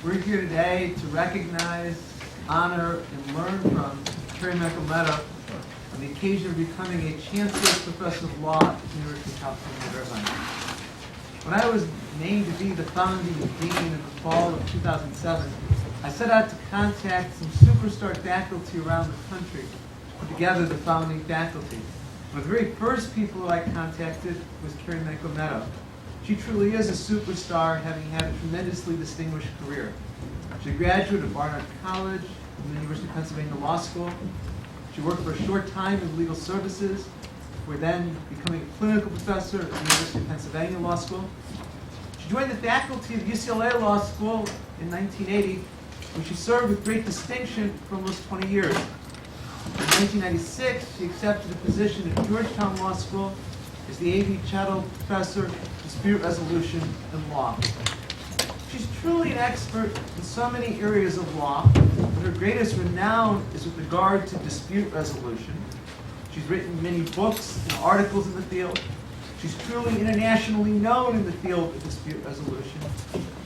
We're here today to recognize, honor, and learn from Carrie Menkel-Meadow on the occasion of becoming a Chancellor Professor of Law at the University of California, Irvine. When I was named to be the founding dean in the fall of 2007, I set out to contact some superstar faculty around the country to put together the founding faculty. One of the very first people I contacted was Carrie Menkel-Meadow. She truly is a superstar, having had a tremendously distinguished career. She's a graduate of Barnard College and the University of Pennsylvania Law School. She worked for a short time in legal services, before then becoming a clinical professor at the University of Pennsylvania Law School. She joined the faculty of UCLA Law School in 1980, where she served with great distinction for almost 20 years. In 1996, she accepted a position at Georgetown Law School as the A.V. Chettle Professor of Dispute Resolution and Law. She's truly an expert in so many areas of law, but her greatest renown is with regard to dispute resolution. She's written many books and articles in the field. She's truly internationally known in the field of dispute resolution.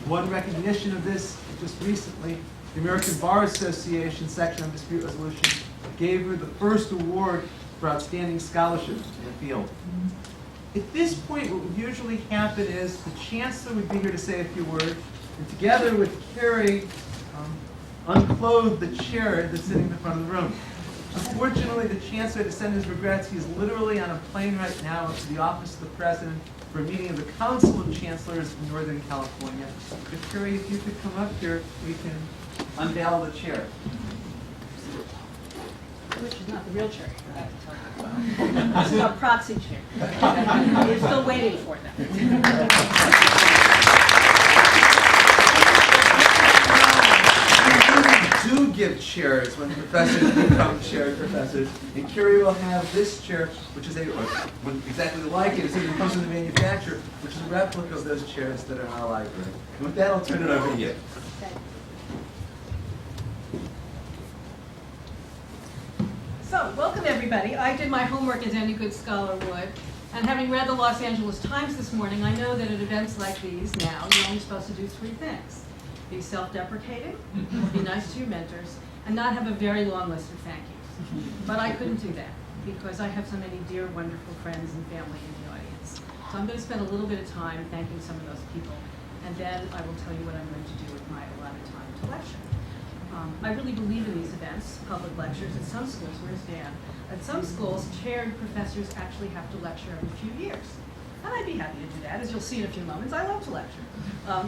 One recognition of this is just recently, the American Bar Association section on dispute resolution gave her the first award for outstanding scholarship in the field. At this point, what would usually happen is the Chancellor would be here to say a few words, and together with Carrie, unclothe the chair that's sitting in the front of the room. Unfortunately, the Chancellor had to send his regrets. He is literally on a plane right now to the office of the President for a meeting of the Council of Chancellors in Northern California. But Carrie, if you could come up here, we can unveil the chair. Which is not the real chair. I have to tell you. This is a proxy chair. We're still waiting for that. Do give chairs when professors become chair professors, and Carrie will have this chair, which is exactly like it. It comes from the manufacturer, which is a replica of those chairs that are in our library. And with that, I'll turn it over to you. So, welcome everybody. I did my homework as any good scholar would, and having read the Los Angeles Times this morning, I know that at events like these now, you're only supposed to do three things. Be self-deprecating, be nice to your mentors, and not have a very long list of thank yous. But I couldn't do that, because I have so many dear, wonderful friends and family in the audience. So I'm going to spend a little bit of time thanking some of those people, and then I will tell you what I'm going to do with my allotted time to lecture. I really believe in these events, public lectures. At some schools, where's Dan? At some schools, chaired professors actually have to lecture every few years. And I'd be happy to do that, as you'll see in a few moments. I love to lecture.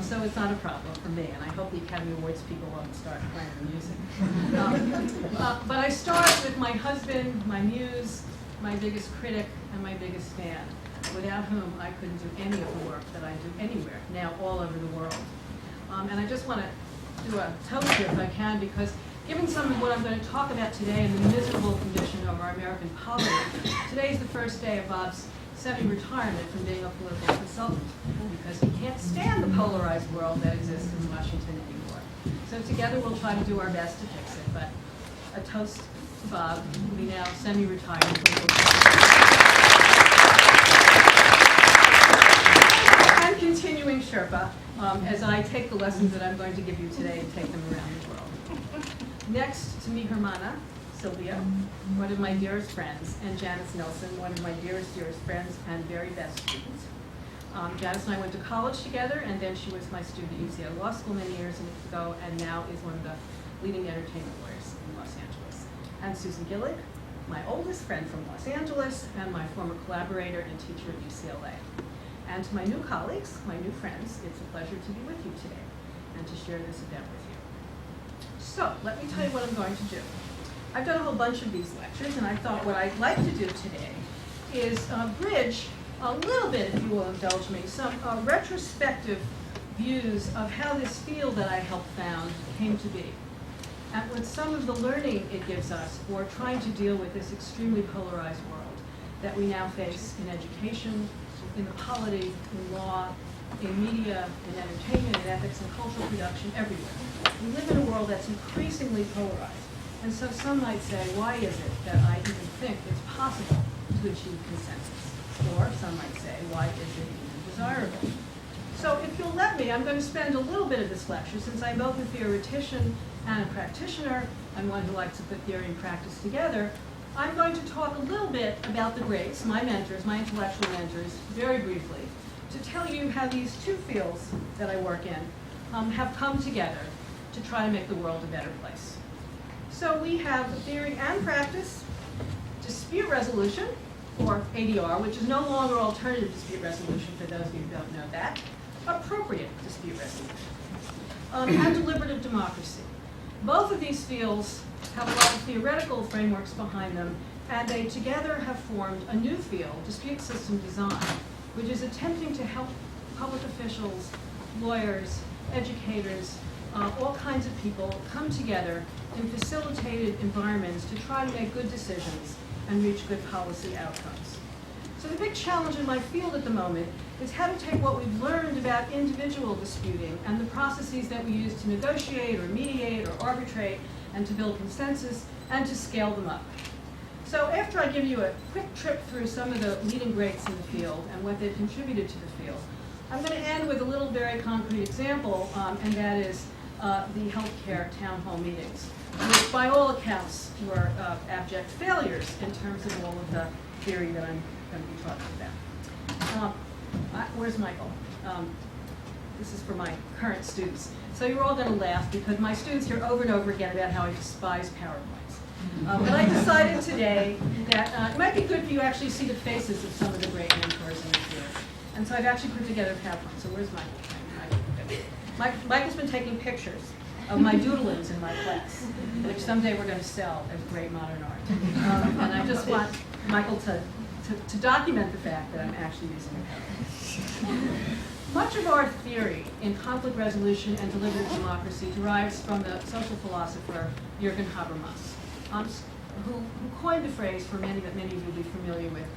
So it's not a problem for me, and I hope the Academy Awards people won't start playing the music. But I start with my husband, my muse, my biggest critic, and my biggest fan, without whom I couldn't do any of the work that I do anywhere, now all over the world. And I just want to do a toast here if I can, because given some of what I'm going to talk about today and the miserable condition of our American polity, today is the first day of Bob's semi-retirement from being a political consultant, because he can't stand the polarized world that exists in Washington anymore. So together we'll try to do our best to fix it, but a toast to Bob, who we now semi-retired political and continuing Sherpa, as I take the lessons that I'm going to give you today and take them around the world. Next to me, Hermana, Sylvia, one of my dearest friends, and Janice Nelson, one of my dearest friends and very best students. Janice and I went to college together, and then she was my student at UCLA Law School many years ago, and now is one of the leading entertainment lawyers in Los Angeles. And Susan Gillig, my oldest friend from Los Angeles, and my former collaborator and teacher at UCLA. And to my new colleagues, my new friends, it's a pleasure to be with you today and to share this event with you. So, let me tell you what I'm going to do. I've done a whole bunch of these lectures, and I thought what I'd like to do today is bridge a little bit, if you will indulge me, some retrospective views of how this field that I helped found came to be, and with some of the learning it gives us for trying to deal with this extremely polarized world that we now face in education, in the polity, in law, in media, in entertainment, in ethics and cultural production, everywhere. We live in a world that's increasingly polarized. And so some might say, why is it that I even think it's possible to achieve consensus? Or some might say, why is it even desirable? So if you'll let me, I'm going to spend a little bit of this lecture, since I'm both a theoretician and a practitioner, and one who likes to put theory and practice together. I'm going to talk a little bit about the greats, my mentors, my intellectual mentors, very briefly, to tell you how these two fields that I work in have come together to try to make the world a better place. So we have theory and practice, dispute resolution, or ADR, which is no longer alternative dispute resolution for those of you who don't know that, appropriate dispute resolution, and deliberative democracy. Both of these fields have a lot of theoretical frameworks behind them, and they together have formed a new field, dispute system design, which is attempting to help public officials, lawyers, educators, all kinds of people come together in facilitated environments to try to make good decisions and reach good policy outcomes. So the big challenge in my field at the moment is how to take what we've learned about individual disputing and the processes that we use to negotiate or mediate or arbitrate and to build consensus and to scale them up. So after I give you a quick trip through some of the leading greats in the field and what they've contributed to the field, I'm going to end with a little very concrete example, and that is the healthcare town hall meetings, which by all accounts were abject failures in terms of all of the theory that I'm going to be talking about. Where's Michael? This is for my current students. So you're all going to laugh because my students hear over and over again about how I despise PowerPoints. But I decided today that it might be good for you to actually see the faces of some of the great mentors in the field. And so I've actually put together a PowerPoint. So where's Michael? Michael's been taking pictures of my doodlings in my class, which someday we're going to sell as great modern art. And I just want Michael to document the fact that I'm actually using a PowerPoint. Much of our theory in conflict resolution and deliberative democracy derives from the social philosopher Jürgen Habermas, who coined the phrase for many that many of you will be familiar with,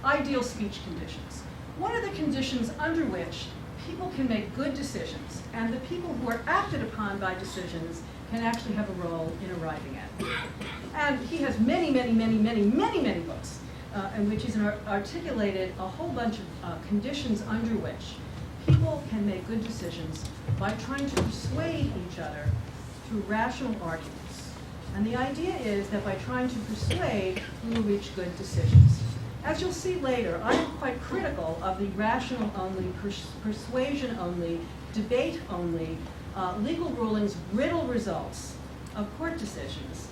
ideal speech conditions. What are the conditions under which people can make good decisions, and the people who are acted upon by decisions can actually have a role in arriving at it? And he has many books in which he's articulated a whole bunch of conditions under which people can make good decisions by trying to persuade each other through rational arguments. And the idea is that by trying to persuade, we will reach good decisions. As you'll see later, I am quite critical of the rational-only, persuasion-only, debate-only, legal rulings, brittle results of court decisions,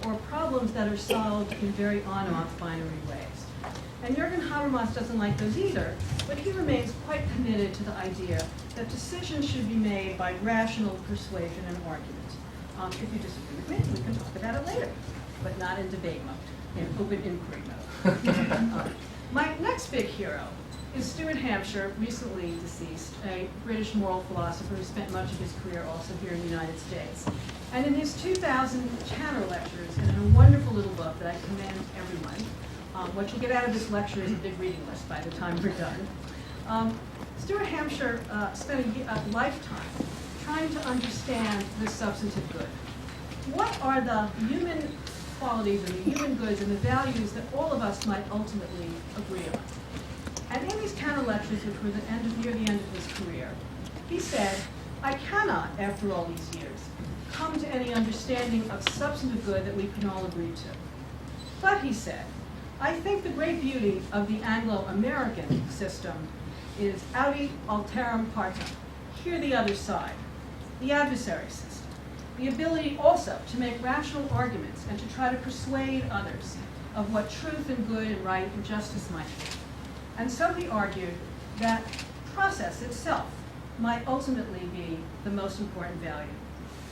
or problems that are solved in very on-off binary ways. And Jürgen Habermas doesn't like those either, but he remains quite committed to the idea that decisions should be made by rational persuasion and argument. If you disagree with me, we can talk about it later, but not in debate mode, in open inquiry mode. My next big hero is Stuart Hampshire, recently deceased, a British moral philosopher who spent much of his career also here in the United States. And in his 2000 Channer lectures, and in a wonderful little book that I commend everyone, what you'll get out of this lecture is a big reading list by the time we're done. Stuart Hampshire spent a lifetime trying to understand the substantive good. What are the human qualities and the human goods and the values that all of us might ultimately agree on? And in these counter lectures, which were near the end of his career, he said, I cannot, after all these years, come to any understanding of substantive good that we can all agree to. But, he said, I think the great beauty of the Anglo-American system is audi alteram partem, hear the other side, the adversary system, the ability also to make rational arguments and to try to persuade others of what truth and good and right and justice might be. And so he argued that process itself might ultimately be the most important value.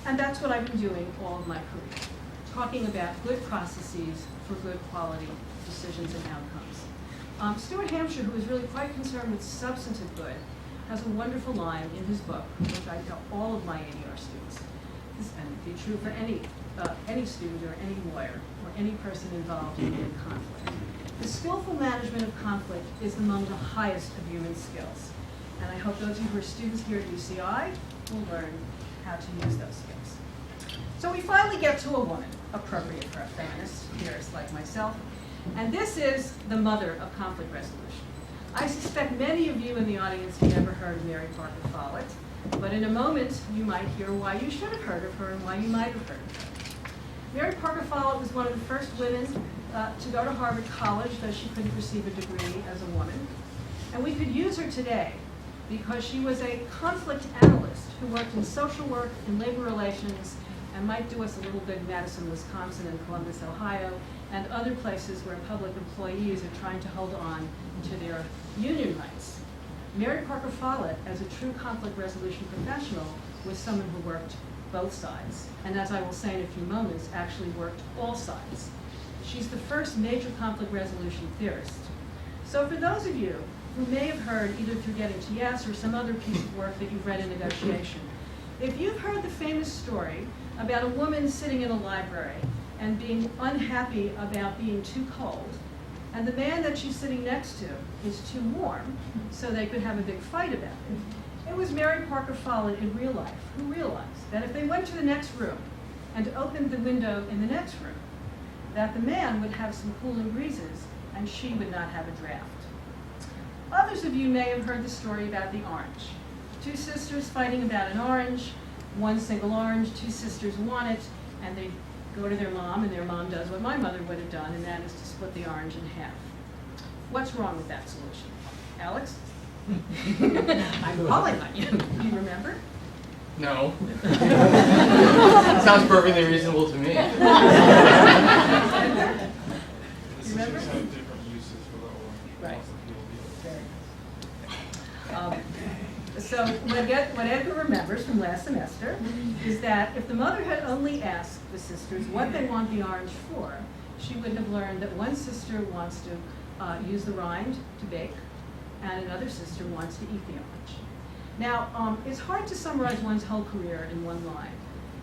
And that's what I've been doing all of my career, talking about good processes for good quality decisions and outcomes. Stuart Hampshire, who is really quite concerned with substantive good, has a wonderful line in his book, which I tell all of my ADR students. This would be true for any student or any lawyer or any person involved in conflict. The skillful management of conflict is among the highest of human skills. And I hope those of you who are students here at UCI will learn how to use those skills. So we finally get to a woman, appropriate for a feminist theorist like myself. And this is the mother of conflict resolution. I suspect many of you in the audience have never heard of Mary Parker Follett, but in a moment you might hear why you should have heard of her and why you might have heard of her. Mary Parker Follett was one of the first women to go to Harvard College, though she couldn't receive a degree as a woman. And we could use her today because she was a conflict analyst who worked in social work, in labor relations, and might do us a little good in Madison, Wisconsin, and Columbus, Ohio, and other places where public employees are trying to hold on to their union rights. Mary Parker Follett, as a true conflict resolution professional, was someone who worked both sides, and as I will say in a few moments, actually worked all sides. She's the first major conflict resolution theorist. So for those of you who may have heard, either through Getting to Yes or some other piece of work that you've read in negotiation, if you've heard the famous story about a woman sitting in a library and being unhappy about being too cold, and the man that she's sitting next to is too warm, so they could have a big fight about it, it was Mary Parker Follett in real life who realized that if they went to the next room and opened the window in the next room, that the man would have some cooling breezes and she would not have a draft. Others of you may have heard the story about the orange. Two sisters fighting about an orange, one single orange, two sisters want it, and they go to their mom, and their mom does what my mother would have done, and that is to split the orange in half. What's wrong with that solution? Alex? I'm calling on you. Do you remember? No. Sounds perfectly reasonable to me. You remember? Different uses for the orange. Right. So what Edgar remembers from last semester is that if the mother had only asked the sisters what they want the orange for, she would have learned that one sister wants to use the rind to bake, and another sister wants to eat the orange. Now, it's hard to summarize one's whole career in one line,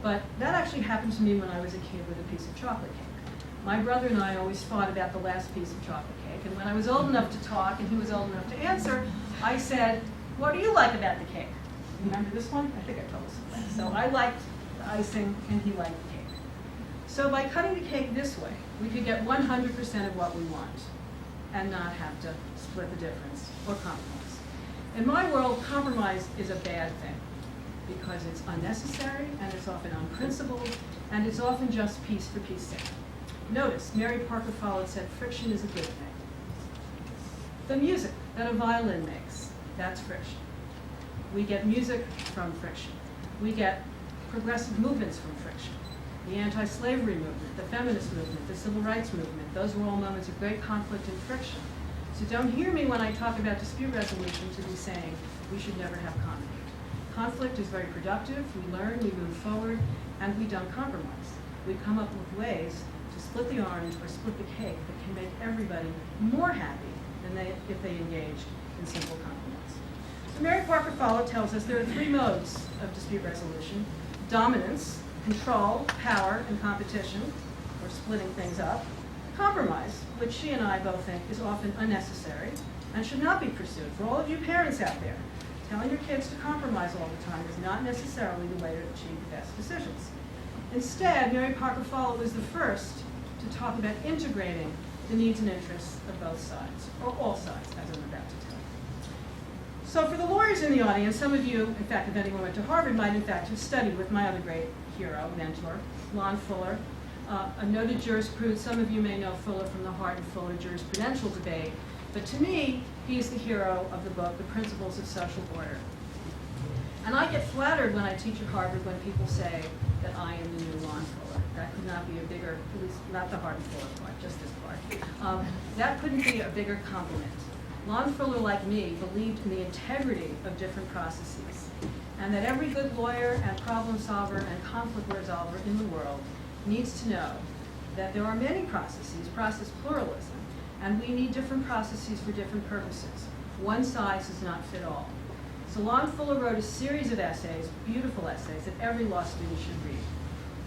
but that actually happened to me when I was a kid with a piece of chocolate cake. My brother and I always fought about the last piece of chocolate cake, and when I was old enough to talk and he was old enough to answer, I said, "What do you like about the cake?" Remember this one? I think I told us. So I liked the icing and he liked the cake. So by cutting the cake this way, we could get 100% of what we want and not have to split the difference or compromise. In my world, compromise is a bad thing because it's unnecessary and it's often unprincipled and it's often just piece for piece sake. Notice, Mary Parker Follett said friction is a good thing. The music that a violin makes, that's friction. We get music from friction. We get progressive movements from friction. The anti-slavery movement, the feminist movement, the civil rights movement, those were all moments of great conflict and friction. So don't hear me when I talk about dispute resolution to be saying we should never have conflict. Conflict is very productive, we learn, we move forward, and we don't compromise. We come up with ways to split the orange or split the cake that can make everybody more happy than if they engaged in simple compromise. So Mary Parker Follett tells us there are three modes of dispute resolution: dominance, control, power, and competition, or splitting things up; compromise, which she and I both think is often unnecessary and should not be pursued. For all of you parents out there, telling your kids to compromise all the time is not necessarily the way to achieve the best decisions. Instead, Mary Parker Follett was the first to talk about integrating the needs and interests of both sides, or all sides, as I'm about to tell you. So for the lawyers in the audience, some of you, in fact, if anyone went to Harvard, might in fact have studied with my other great hero, mentor, Lon Fuller, a noted jurisprudent. Some of you may know Fuller from the Hart and Fuller jurisprudential debate, but to me, he is the hero of the book, The Principles of Social Order. And I get flattered when I teach at Harvard when people say that I am the new Lon Fuller. That could not be a bigger, at least not the Hart and Fuller part, just this part. That couldn't be a bigger compliment. Lon Fuller, like me, believed in the integrity of different processes, and that every good lawyer and problem solver and conflict resolver in the world needs to know that there are many processes, process pluralism, and we need different processes for different purposes. One size does not fit all. So Lon Fuller wrote a series of essays, beautiful essays, that every law student should read,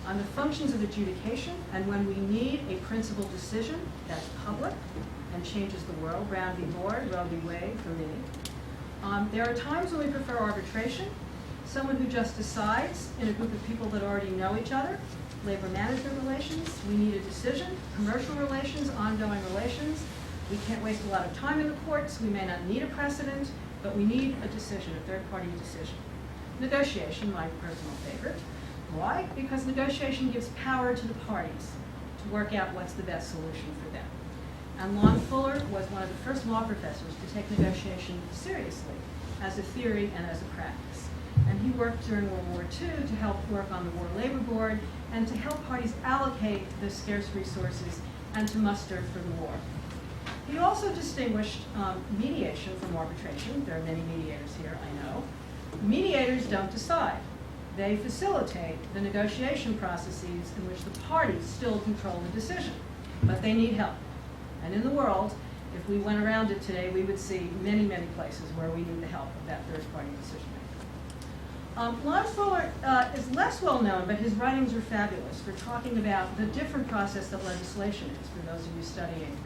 on the functions of adjudication and when we need a principled decision that's public and changes the world. Brown v. Board, Roe v. Wade for me. There are times when we prefer arbitration, someone who just decides in a group of people that already know each other. Labor management relations, we need a decision. Commercial relations, ongoing relations. We can't waste a lot of time in the courts. We may not need a precedent, but we need a decision, a third-party decision. Negotiation, my personal favorite. Why? Because negotiation gives power to the parties to work out what's the best solution for them. And Lon Fuller was one of the first law professors to take negotiation seriously as a theory and as a practice. And he worked during World War II to help work on the War Labor Board and to help parties allocate the scarce resources and to muster for the war. He also distinguished mediation from arbitration. There are many mediators here, I know. Mediators don't decide. They facilitate the negotiation processes in which the parties still control the decision, but they need help. And in the world, if we went around it today, we would see many, many places where we need the help of that third-party decision-making. Lon Fuller is less well known, but his writings are fabulous for talking about the different process that legislation is, for those of you studying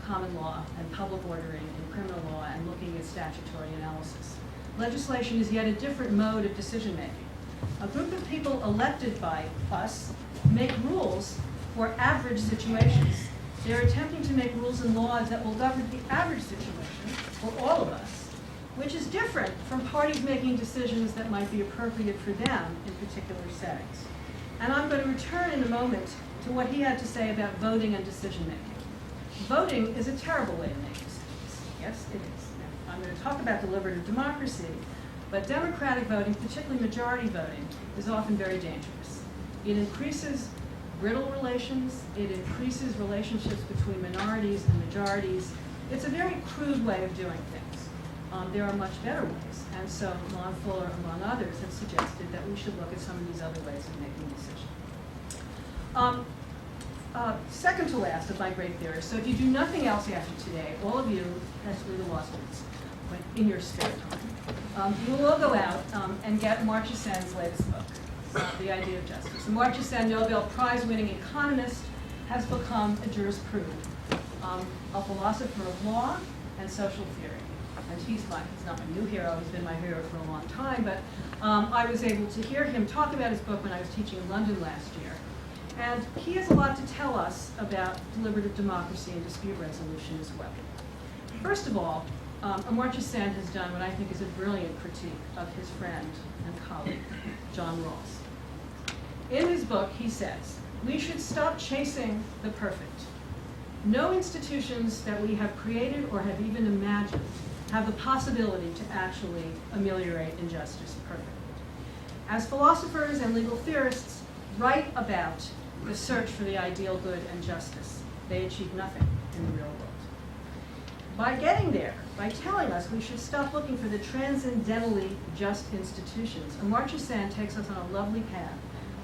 common law and public ordering and criminal law and looking at statutory analysis. Legislation is yet a different mode of decision-making. A group of people elected by us make rules for average situations. They're attempting to make rules and laws that will govern the average situation for all of us, which is different from parties making decisions that might be appropriate for them in particular settings. And I'm going to return in a moment to what he had to say about voting and decision-making. Voting is a terrible way to make decisions. Yes, it is. I'm going to talk about deliberative democracy, but democratic voting, particularly majority voting, is often very dangerous. It increases brittle relations. It increases relationships between minorities and majorities. It's a very crude way of doing things. There are much better ways, and so Lon Fuller, among others, have suggested that we should look at some of these other ways of making decisions. Second to last of my great theorists, so if you do nothing else after today, all of you, especially the law students, in your spare time, you will all go out and get Amartya Sen's latest book, The Idea of Justice. Amartya Sen, Nobel Prize-winning economist, has become a jurisprudent, a philosopher of law and social theory. And he's not my new hero, he's been my hero for a long time, but I was able to hear him talk about his book when I was teaching in London last year. And he has a lot to tell us about deliberative democracy and dispute resolution as well. First of all, Amartya Sen has done what I think is a brilliant critique of his friend and colleague, John Rawls. In his book, he says, we should stop chasing the perfect. No institutions that we have created or have even imagined have the possibility to actually ameliorate injustice perfectly. As philosophers and legal theorists write about the search for the ideal good and justice, they achieve nothing in the real world. By getting there, by telling us we should stop looking for the transcendentally just institutions, Amartya Sen takes us on a lovely path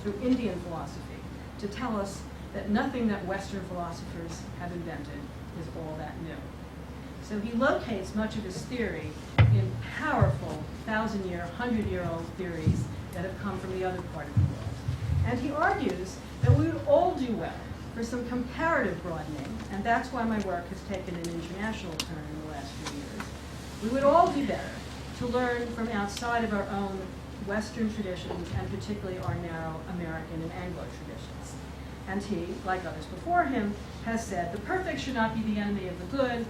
through Indian philosophy to tell us that nothing that Western philosophers have invented is all that new. So he locates much of his theory in powerful 1,000-year, 100-year-old theories that have come from the other part of the world. And he argues that we would all do well for some comparative broadening, and that's why my work has taken an international turn in the last few years. We would all do better to learn from outside of our own Western traditions, and particularly our narrow American and Anglo traditions. And he, like others before him, has said the perfect should not be the enemy of the good.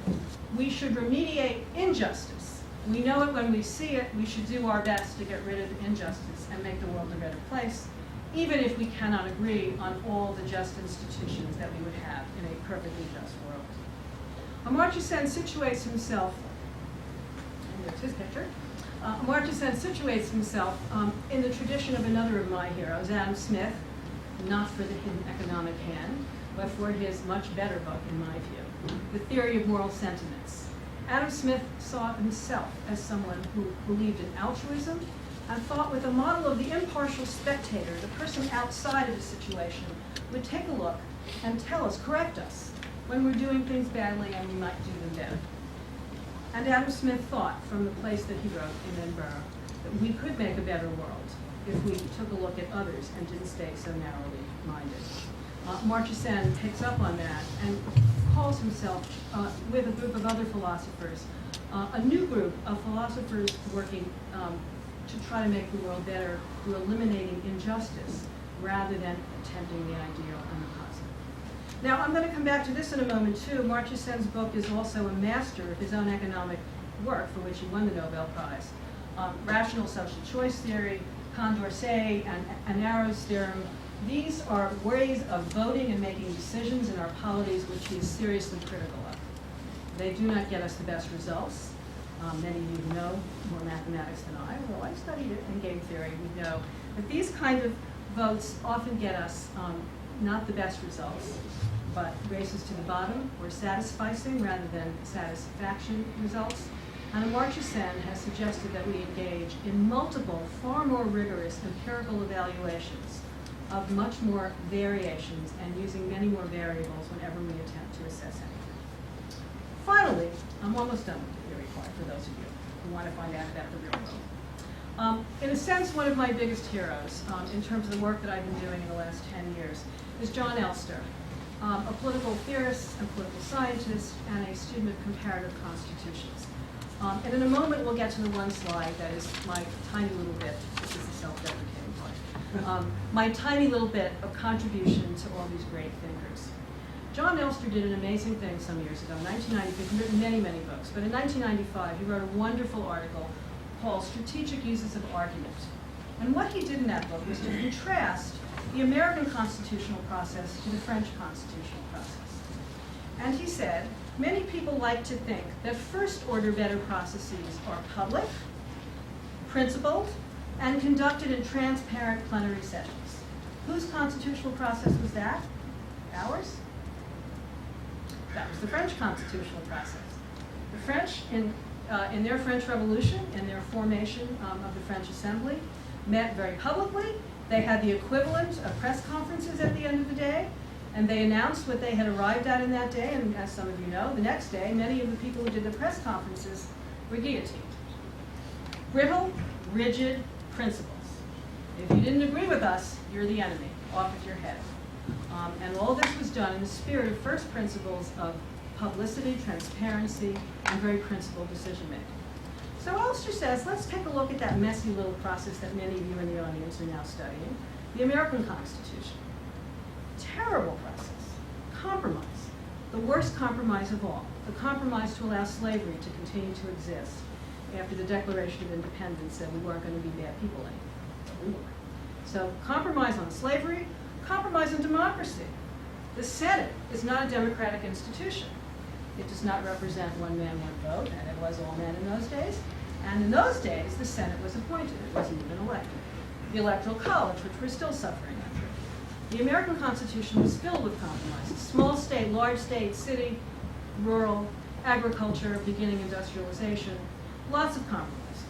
We should remediate injustice. We know it when we see it. We should do our best to get rid of injustice and make the world a better place, even if we cannot agree on all the just institutions that we would have in a perfectly just world. Amartya Sen situates himself, and there's his picture, Amartya Sen situates himself in the tradition of another of my heroes, Adam Smith, not for the hidden economic hand, but for his much better book, in my view, The Theory of Moral Sentiments. Adam Smith saw himself as someone who believed in altruism and thought with a model of the impartial spectator, the person outside of the situation, would take a look and tell us, correct us, when we're doing things badly and we might do them better. And Adam Smith thought, from the place that he wrote in Edinburgh, that we could make a better world if we took a look at others and didn't stay so narrowly minded. Amartya Sen picks up on that and calls himself, with a group of other philosophers, a new group of philosophers working to try to make the world better through eliminating injustice rather than attempting the ideal and the positive. Now, I'm going to come back to this in a moment, too. Amartya Sen's book is also a master of his own economic work, for which he won the Nobel Prize. Rational social choice theory, Condorcet, and Arrow's theorem. These are ways of voting and making decisions in our polities which he is seriously critical of. They do not get us the best results. Many of you know more mathematics than I, although I studied it in game theory. We know that these kind of votes often get us not the best results, but races to the bottom or satisficing rather than satisfaction results. And Amartya Sen has suggested that we engage in multiple, far more rigorous empirical evaluations of much more variations and using many more variables whenever we attempt to assess anything. Finally, I'm almost done with the theory part for those of you who want to find out about the real world. In a sense, one of my biggest heroes in terms of the work that I've been doing in the last 10 years is John Elster, a political theorist and political scientist and a student of comparative constitutions. And in a moment, we'll get to the one slide that is my tiny little bit, this is the self-deprecating part, my tiny little bit of contribution to all these great thinkers. John Elster did an amazing thing some years ago. In 1995, he's written many, many books, but in 1995, he wrote a wonderful article called Strategic Uses of Argument. And what he did in that book was to contrast the American constitutional process to the French constitutional process. And he said, many people like to think that first-order better processes are public, principled, and conducted in transparent plenary sessions. Whose constitutional process was that? Ours? That was the French constitutional process. The French, in their French Revolution, in their formation of the French Assembly, met very publicly. They had the equivalent of press conferences at the end of the day, and they announced what they had arrived at in that day, and as some of you know, the next day, many of the people who did the press conferences were guillotined. Brittle, rigid principles. If you didn't agree with us, you're the enemy. Off with your head. And all this was done in the spirit of first principles of publicity, transparency, and very principled decision-making. So Elster says, let's take a look at that messy little process that many of you in the audience are now studying, the American Constitution. Terrible process. Compromise. The worst compromise of all. The compromise to allow slavery to continue to exist after the Declaration of Independence said we weren't going to be bad people anymore. But we were. So compromise on slavery, compromise on democracy. The Senate is not a democratic institution. It does not represent one man, one vote, and it was all men in those days. And in those days, the Senate was appointed. It wasn't even elected. The Electoral College, which we're still suffering under. The American Constitution was filled with compromises. Small state, large state, city, rural, agriculture, beginning industrialization, lots of compromises.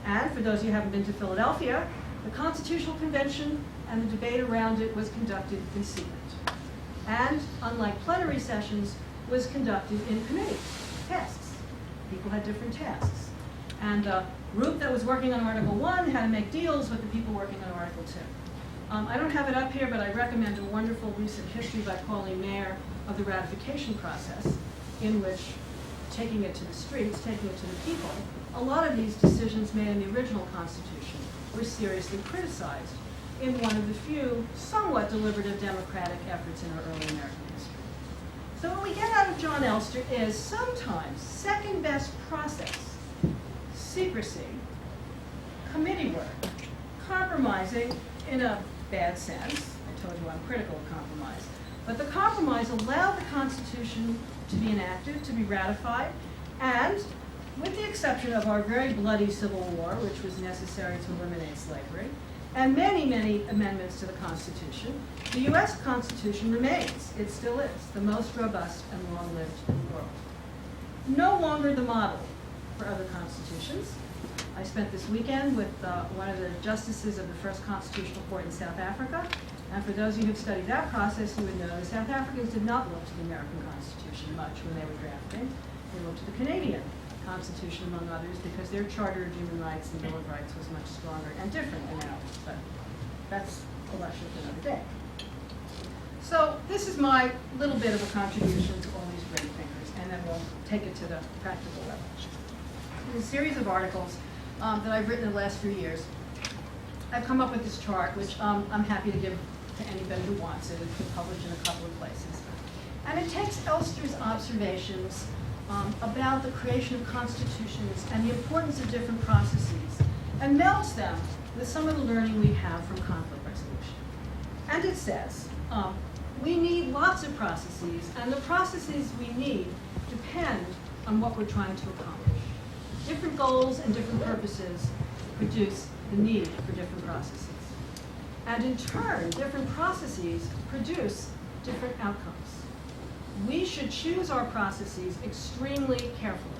And for those of you who haven't been to Philadelphia, the Constitutional Convention and the debate around it was conducted in secret. And, unlike plenary sessions, was conducted in committee, tasks. People had different tasks. And the group that was working on Article 1 had to make deals with the people working on Article 2. I don't have it up here, but I recommend a wonderful recent history by Pauline Mayer of the ratification process, in which, taking it to the streets, taking it to the people, a lot of these decisions made in the original Constitution were seriously criticized in one of the few somewhat deliberative democratic efforts in our early American history. So what we get out of John Elster is sometimes second best process, secrecy, committee work, compromising in a bad sense. I told you I'm critical of compromise. But the compromise allowed the Constitution to be enacted, to be ratified, and with the exception of our very bloody Civil War, which was necessary to eliminate slavery, and many, many amendments to the Constitution, the U.S. Constitution remains, it still is, the most robust and long-lived in the world. No longer the model for other constitutions. I spent this weekend with one of the justices of the first constitutional court in South Africa, and for those of you who've studied that process, you would know the South Africans did not look to the American Constitution much when they were drafting. They looked to the Canadian Constitution, among others, because their Charter of Human Rights and Bill of Rights was much stronger and different than ours, but that's a lecture for another day. So this is my little bit of a contribution to all these great thinkers, and then we'll take it to the practical level. In a series of articles that I've written in the last few years, I've come up with this chart, which I'm happy to give to anybody who wants it. It's been published in a couple of places. And it takes Elster's observations about the creation of constitutions and the importance of different processes and melds them with some of the learning we have from conflict resolution. And it says, we need lots of processes, and the processes we need depend on what we're trying to accomplish. Different goals and different purposes produce the need for different processes. And in turn, different processes produce different outcomes. We should choose our processes extremely carefully,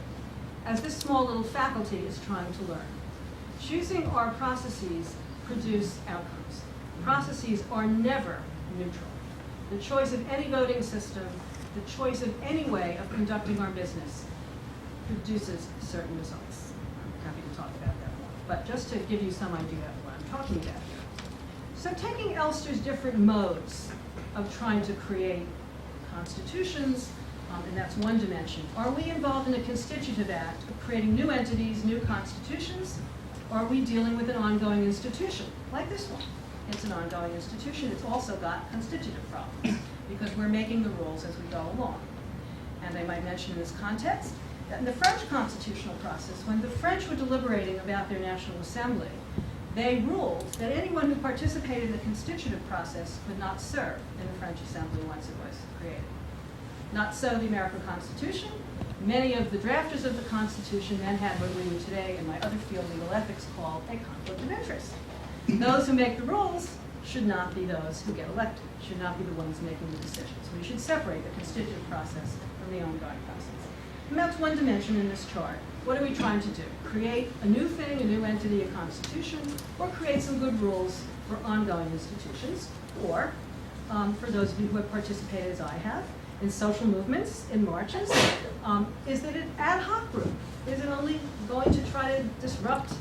as this small little faculty is trying to learn. Choosing our processes produce outcomes. Processes are never neutral. The choice of any voting system, the choice of any way of conducting our business produces certain results. I'm happy to talk about that more, but just to give you some idea of what I'm talking about here. So taking Elster's different modes of trying to create constitutions, and that's one dimension. Are we involved in a constitutive act of creating new entities, new constitutions, or are we dealing with an ongoing institution, like this one? It's an ongoing institution. It's also got constitutive problems, because we're making the rules as we go along. And I might mention in this context that in the French constitutional process, when the French were deliberating about their National Assembly, they ruled that anyone who participated in the constitutive process could not serve in the French Assembly once it was created. Not so the American Constitution. Many of the drafters of the Constitution then had what we would today, in my other field, legal ethics, call a conflict of interest. Those who make the rules should not be those who get elected, should not be the ones making the decisions. We should separate the constitutive process from the ongoing process. And that's one dimension in this chart. What are we trying to do? Create a new thing, a new entity, a constitution, or create some good rules for ongoing institutions, or for those of you who have participated, as I have, in social movements, in marches, is it an ad hoc group? Is it only going to try to disrupt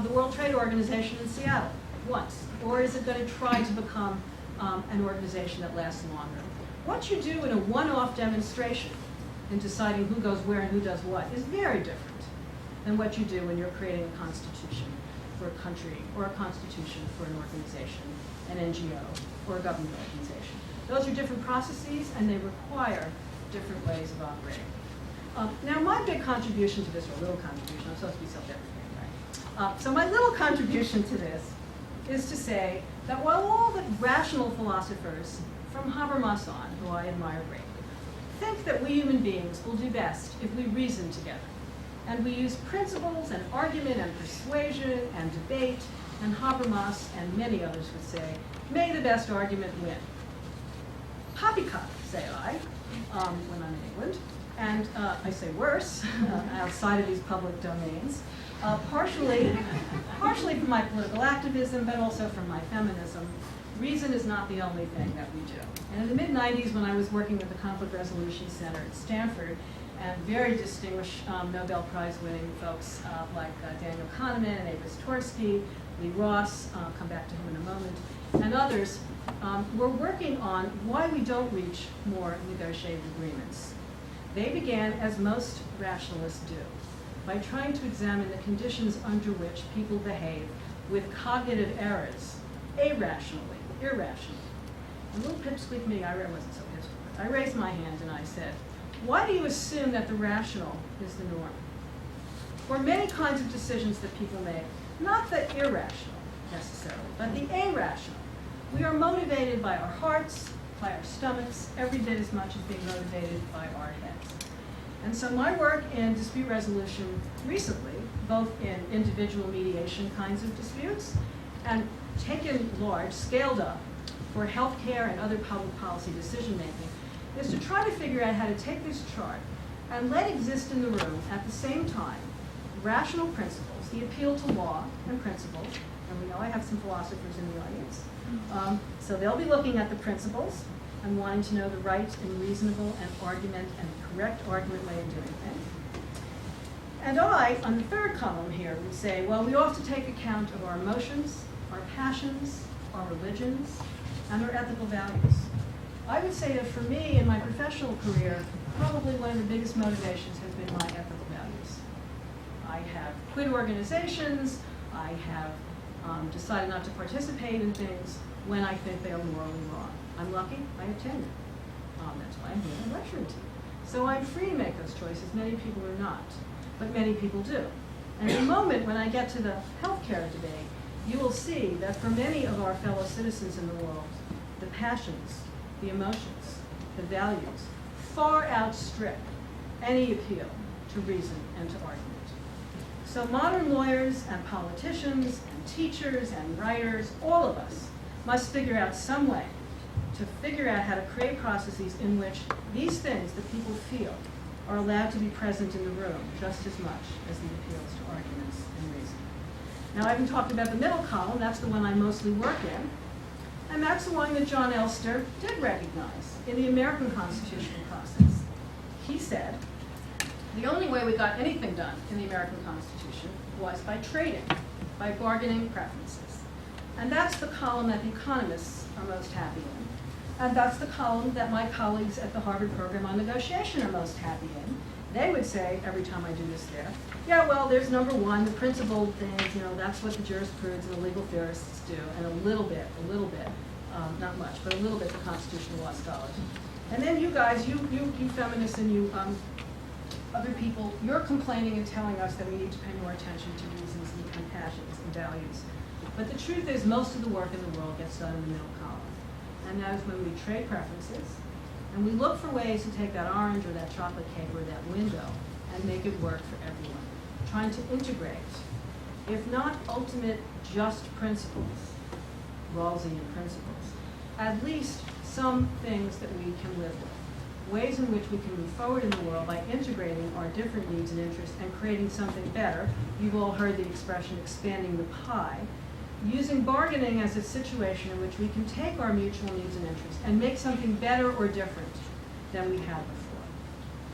the World Trade Organization in Seattle once? Or is it going to try to become an organization that lasts longer? What you do in a one-off demonstration in deciding who goes where and who does what is very different than what you do when you're creating a constitution for a country or a constitution for an organization, an NGO, or a government organization. Those are different processes, and they require different ways of operating. Now, my big contribution to this, or little contribution, I'm supposed to be self-deprecating, right? So my little contribution to this is to say that while all the rational philosophers, from Habermas on, who I admire greatly, think that we human beings will do best if we reason together, and we use principles and argument and persuasion and debate, and Habermas and many others would say, may the best argument win. Poppycock, say I, when I'm in England, and I say worse, outside of these public domains, partially from my political activism, but also from my feminism. Reason is not the only thing that we do. And in the mid-90s, when I was working with the Conflict Resolution Center at Stanford, and very distinguished Nobel Prize-winning folks like Daniel Kahneman and Avis Tversky, Lee Ross, I'll come back to him in a moment, and others, we're working on why we don't reach more negotiated agreements. They began, as most rationalists do, by trying to examine the conditions under which people behave with cognitive errors, irrationally, irrationally. A little pipsqueak me, I wasn't so pipsqueak. I raised my hand and I said, why do you assume that the rational is the norm? For many kinds of decisions that people make, not the irrational necessarily, but the irrational. We are motivated by our hearts, by our stomachs, every bit as much as being motivated by our heads. And so my work in dispute resolution recently, both in individual mediation kinds of disputes and taken large, scaled up for healthcare and other public policy decision making, is to try to figure out how to take this chart and let exist in the room at the same time rational principles, the appeal to law and principles, and we know I have some philosophers in the audience, so they'll be looking at the principles and wanting to know the right and reasonable and argument and correct argument way of doing things. And I, on the third column here, would say, well, we ought to take account of our emotions, our passions, our religions, and our ethical values. I would say that for me, in my professional career, probably one of the biggest motivations has been my ethical values. I have quit organizations, I have decided not to participate in things when I think they are morally wrong. I'm lucky, I have tenure. That's why I'm here and lecturing to you. So I'm free to make those choices. Many people are not, but many people do. And in a moment, when I get to the healthcare debate, you will see that for many of our fellow citizens in the world, the passions, the emotions, the values far outstrip any appeal to reason and to argument. So modern lawyers and politicians and teachers and writers, all of us, must figure out some way to figure out how to create processes in which these things that people feel are allowed to be present in the room just as much as the appeals to arguments and reason. Now, I've been talking about the middle column. That's the one I mostly work in. And that's the one that John Elster did recognize in the American constitutional process. He said, the only way we got anything done in the American Constitution was by trading, by bargaining preferences. And that's the column that the economists are most happy in. And that's the column that my colleagues at the Harvard program on negotiation are most happy in. They would say, every time I do this there, yeah, well, there's number one, the principled things, that's what the jurisprudence and the legal theorists do, and a little bit, not much, but a little bit the constitutional law scholars. And then you guys, you feminists and you other people, you're complaining and telling us that we need to pay more attention to reasons and passions and values. But the truth is, most of the work in the world gets done in the middle column. And that is when we trade preferences, and we look for ways to take that orange or that chocolate cake or that window and make it work for everyone. Trying to integrate, if not ultimate just principles, Rawlsian principles, at least some things that we can live with. Ways in which we can move forward in the world by integrating our different needs and interests and creating something better. You've all heard the expression expanding the pie. Using bargaining as a situation in which we can take our mutual needs and interests and make something better or different than we had before.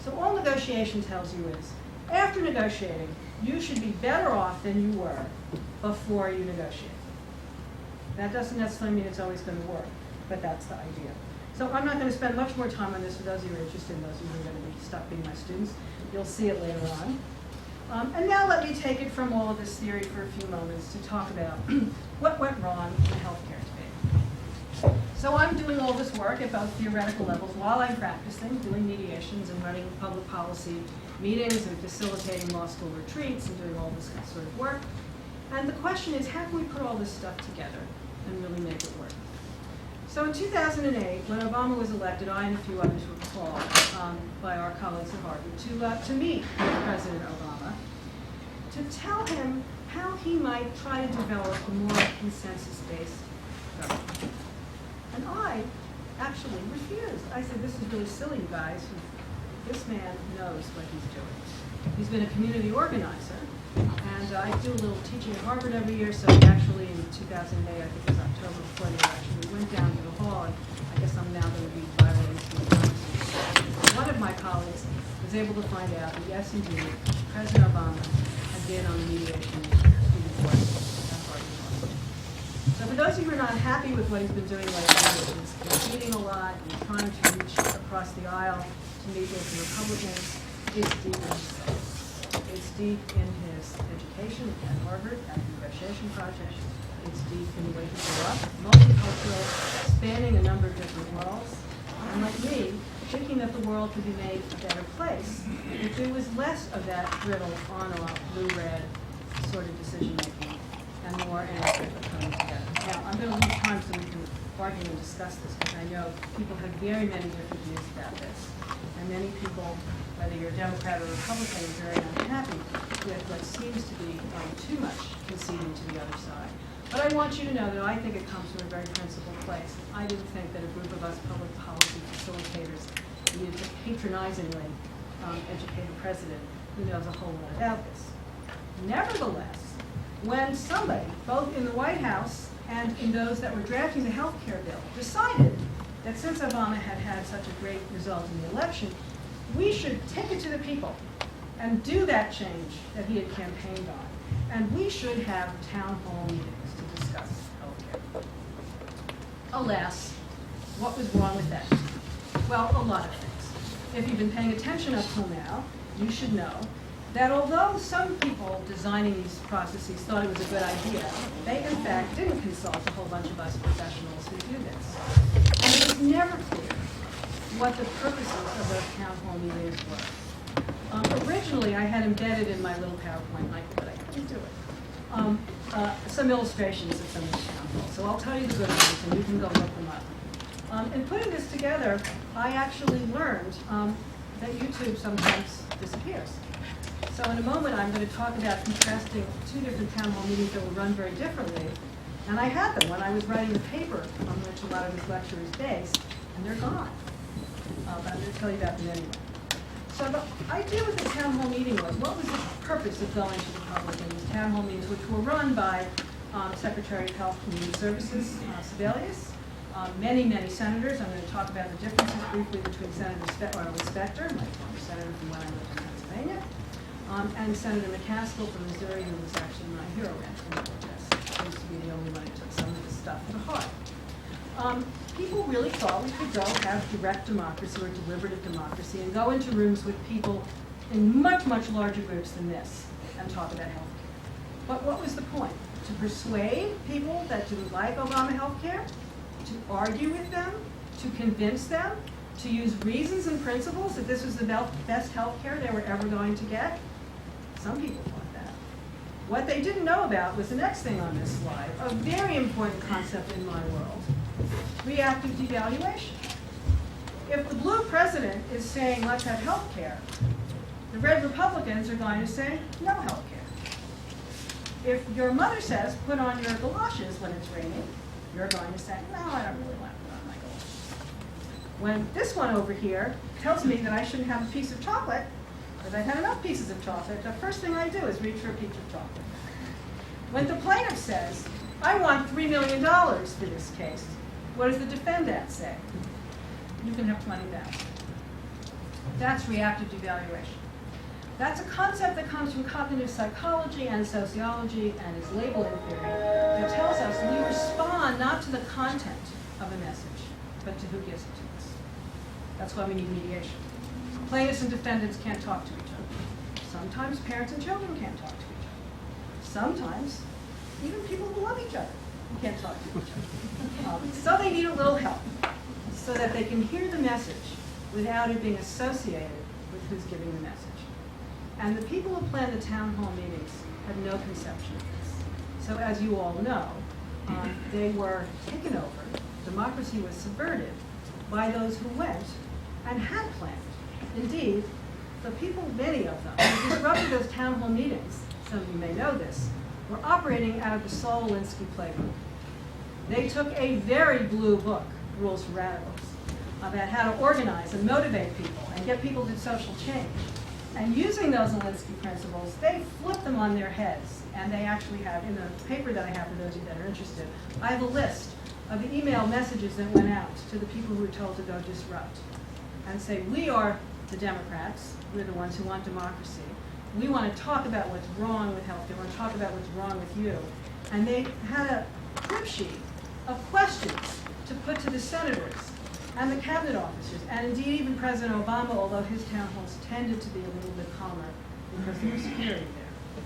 So all negotiation tells you is, after negotiating, you should be better off than you were before you negotiate. That doesn't necessarily mean it's always going to work, but that's the idea. So I'm not going to spend much more time on this for those of you who are interested, and those of you who are going to be stuck being my students. You'll see it later on. And now let me take it from all of this theory for a few moments to talk about what went wrong in the healthcare debate. So I'm doing all this work at both theoretical levels while I'm practicing, doing mediations and running public policy meetings and facilitating law school retreats and doing all this sort of work. And the question is, how can we put all this stuff together and really make it work? So in 2008, when Obama was elected, I and a few others were called by our colleagues at Harvard to meet with President Obama to tell him how he might try to develop a more consensus-based government. And I actually refused. I said, this is really silly, you guys. This man knows what he's doing. He's been a community organizer. And I do a little teaching at Harvard every year, so actually in 2008, I think it was October before the election, we went down to the hall, and I guess I'm now going to be violating some promises. One of my colleagues was able to find out that, yes, indeed, President Obama had been on the mediation board at Harvard. So for those of you who are not happy with what he's been doing lately, he's meeting a lot and trying to reach across the aisle to meet with the Republicans, it's deep in himself. It's deep in his education at Harvard, at the negotiation project. It's deep in the way he grew up, multicultural, spanning a number of different worlds. And like me, thinking that the world could be made a better place if there was less of that brittle on-off, blue-red sort of decision-making and more energy coming together. Now, I'm going to leave time so we can argue and discuss this, because I know people have very many different views about this. And many people, whether you're a Democrat or Republican, are very unhappy with what seems to be too much conceding to the other side. But I want you to know that I think it comes from a very principled place. I didn't think that a group of us public policy facilitators needed to patronizingly educate a president who knows a whole lot about this. Nevertheless, when somebody, both in the White House and in those that were drafting the health care bill, decided that since Obama had had such a great result in the election, we should take it to the people and do that change that he had campaigned on. And we should have town hall meetings to discuss healthcare. Alas, what was wrong with that? Well, a lot of things. If you've been paying attention up till now, you should know that although some people designing these processes thought it was a good idea, they in fact didn't consult a whole bunch of us professionals who do this. And it was never clear what the purposes of those town hall meetings were. Originally, I had embedded in my little PowerPoint, but I couldn't do it, some illustrations of some of the town halls. So I'll tell you the good ones, and you can go look them up. In putting this together, I actually learned that YouTube sometimes disappears. So in a moment, I'm going to talk about contrasting two different town hall meetings that were run very differently. And I had them when I was writing the paper on which a lot of this lecture is based, and they're gone. But I'm going to tell you about them anyway. So the idea with the town hall meeting was, what was the purpose of going to the public in these town hall meetings, which were run by Secretary of Health and Human Services, Sebelius, many senators. I'm going to talk about the differences briefly between Senator Specter, my former senator from when I lived in Pennsylvania, and Senator McCaskill from Missouri, who was actually my hero in the protest. He used to be the only one who took some of this stuff to heart. People really thought we could go have direct democracy or deliberative democracy and go into rooms with people in much larger groups than this and talk about health care. But what was the point? To persuade people that didn't like Obama health care? To argue with them? To convince them? To use reasons and principles that this was the best health care they were ever going to get? Some people thought that. What they didn't know about was the next thing on this slide, a very important concept in my world. Reactive devaluation. If the blue president is saying, let's have health care, the red Republicans are going to say, no health care. If your mother says, put on your galoshes when it's raining, you're going to say, no, I don't really want to put on my galoshes. When this one over here tells me that I shouldn't have a piece of chocolate, because I've had enough pieces of chocolate, the first thing I do is reach for a piece of chocolate. When the plaintiff says, I want $3 million for this case, what does the defendant say? You can have 20,000. That's reactive devaluation. That's a concept that comes from cognitive psychology and sociology and is labeling theory that tells us we respond not to the content of a message, but to who gives it to us. That's why we need mediation. Plaintiffs and defendants can't talk to each other. Sometimes parents and children can't talk to each other. Sometimes even people who love each other can't talk to each other. So they need a little help so that they can hear the message without it being associated with who's giving the message. And the people who plan the town hall meetings had no conception of this. So as you all know, they were taken over. Democracy was subverted by those who went and had planned. Indeed, the people, many of them, who disrupted those town hall meetings, some of you may know this, were operating out of the Saul Alinsky playbook. They took a very blue book, Rules for Radicals, about how to organize and motivate people and get people to social change. And using those Alinsky principles, they flipped them on their heads. And they actually have, in the paper that I have for those of you that are interested, I have a list of the email messages that went out to the people who were told to go disrupt and say, we are the Democrats, we're the ones who want democracy. We want to talk about what's wrong with healthcare, we want to talk about what's wrong with you. And they had a clip sheet of questions to put to the senators and the cabinet officers, and indeed even President Obama, although his town halls tended to be a little bit calmer because there was security there.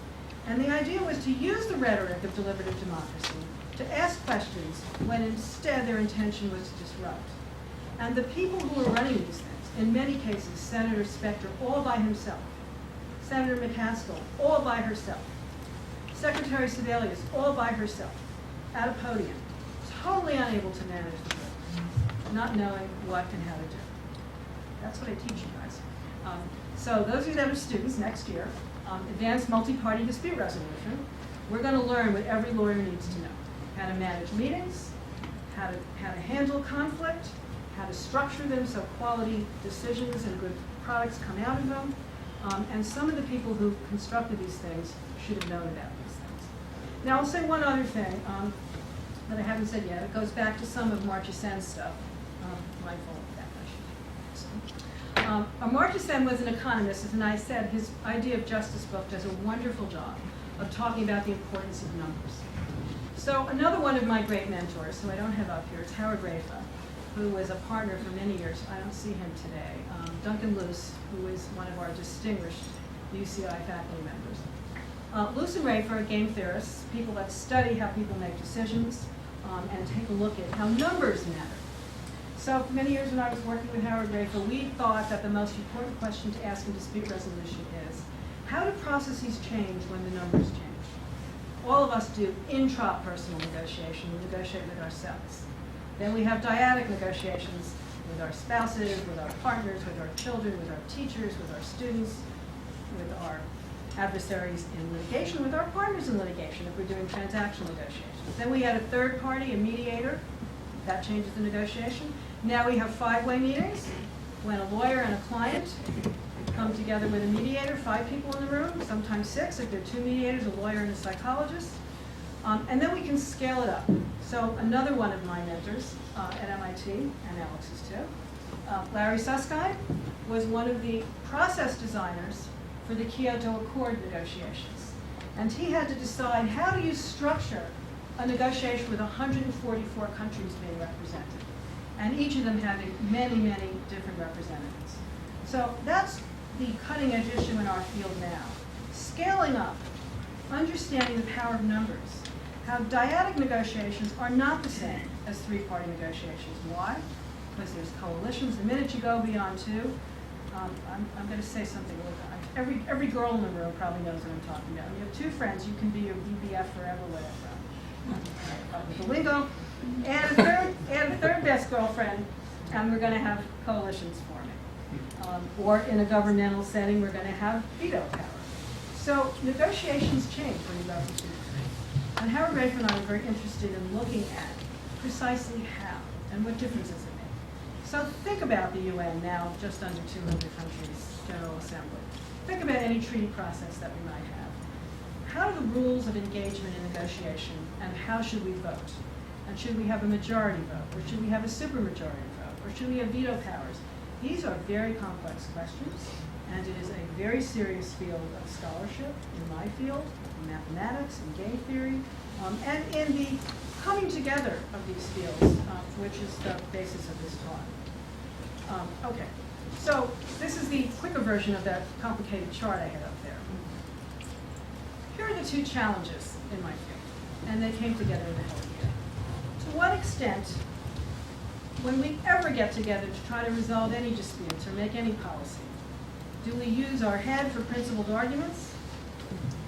And the idea was to use the rhetoric of deliberative democracy to ask questions when instead their intention was to disrupt. And the people who were running these things, in many cases, Senator Specter all by himself, Senator McCaskill all by herself, Secretary Sebelius all by herself, at a podium, totally unable to manage the group, not knowing what and how to do. That's what I teach you guys. So those of you that are students next year, advanced multi-party dispute resolution, we're going to learn what every lawyer needs to know. How to manage meetings, how to handle conflict, how to structure them so quality decisions and good products come out of them. And some of the people who constructed these things should have known about these things. Now I'll say one other thing that I haven't said yet. It goes back to some of Marcia Sen's stuff. Mindful of that, I should. Marcia Sen was an economist, and I said his Idea of Justice book does a wonderful job of talking about the importance of numbers. So another one of my great mentors, who I don't have up here, is Howard Rafa, who was a partner for many years. I don't see him today. Duncan Luce, who is one of our distinguished UCI faculty members. Luce and Rafa are game theorists, people that study how people make decisions and take a look at how numbers matter. So for many years when I was working with Howard Rafer, we thought that the most important question to ask in dispute resolution is, how do processes change when the numbers change? All of us do intrapersonal negotiation. We negotiate with ourselves. Then we have dyadic negotiations with our spouses, with our partners, with our children, with our teachers, with our students, with our adversaries in litigation, with our partners in litigation if we're doing transactional negotiations. Then we had a third party, a mediator. That changes the negotiation. Now we have five-way meetings when a lawyer and a client come together with a mediator, 5 people in the room, sometimes 6 if there are 2 mediators, a lawyer and a psychologist. And then we can scale it up. So another one of my mentors at MIT, and Alex's too, Larry Susskind, was one of the process designers for the Kyoto Accord negotiations. And he had to decide, how do you structure a negotiation with 144 countries being represented, and each of them having many, many different representatives. So that's the cutting edge issue in our field now. Scaling up, understanding the power of numbers, how dyadic negotiations are not the same as three-party negotiations. Why? Because there's coalitions. The minute you go beyond 2, I'm going to say something. Every girl in the room probably knows what I'm talking about. When you have 2 friends, you can be your BBF forever, whatever. With the lingo, and a third best girlfriend, and we're going to have coalitions forming. Or in a governmental setting, we're going to have veto power. So negotiations change when you go from 2 to 3. And Howard Rafer and I were very interested in looking at precisely how and what differences it makes. So think about the UN now, just under 200 countries, General Assembly. Think about any treaty process that we might have. How are the rules of engagement in negotiation, and how should we vote? And should we have a majority vote, or should we have a supermajority vote, or should we have veto powers? These are very complex questions, and it is a very serious field of scholarship in my field, in mathematics, in game theory, and in the coming together of these fields, which is the basis of this talk. Okay, so this is the quicker version of that complicated chart I had up there. Here are the 2 challenges in my field, and they came together in the whole year. To what extent, when we ever get together to try to resolve any disputes or make any policy, do we use our head for principled arguments?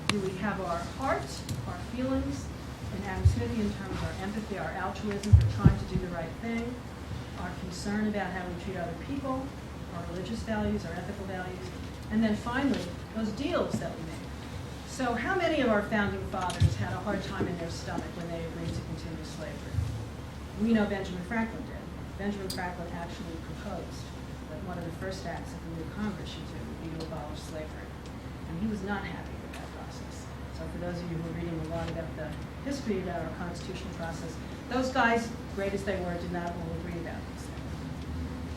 Do we have our heart, our feelings, in Adam Smithian terms, our empathy, our altruism for trying to do the right thing, our concern about how we treat other people, our religious values, our ethical values, and then finally, those deals that we make? So how many of our founding fathers had a hard time in their stomach when they agreed to continue slavery? We know Benjamin Franklin did. Benjamin Franklin actually proposed that one of the first acts of the new Congress should do would be to abolish slavery. And he was not happy with that process. So for those of you who are reading a lot about the history about our constitutional process, those guys, great as they were, did not all agree about these things.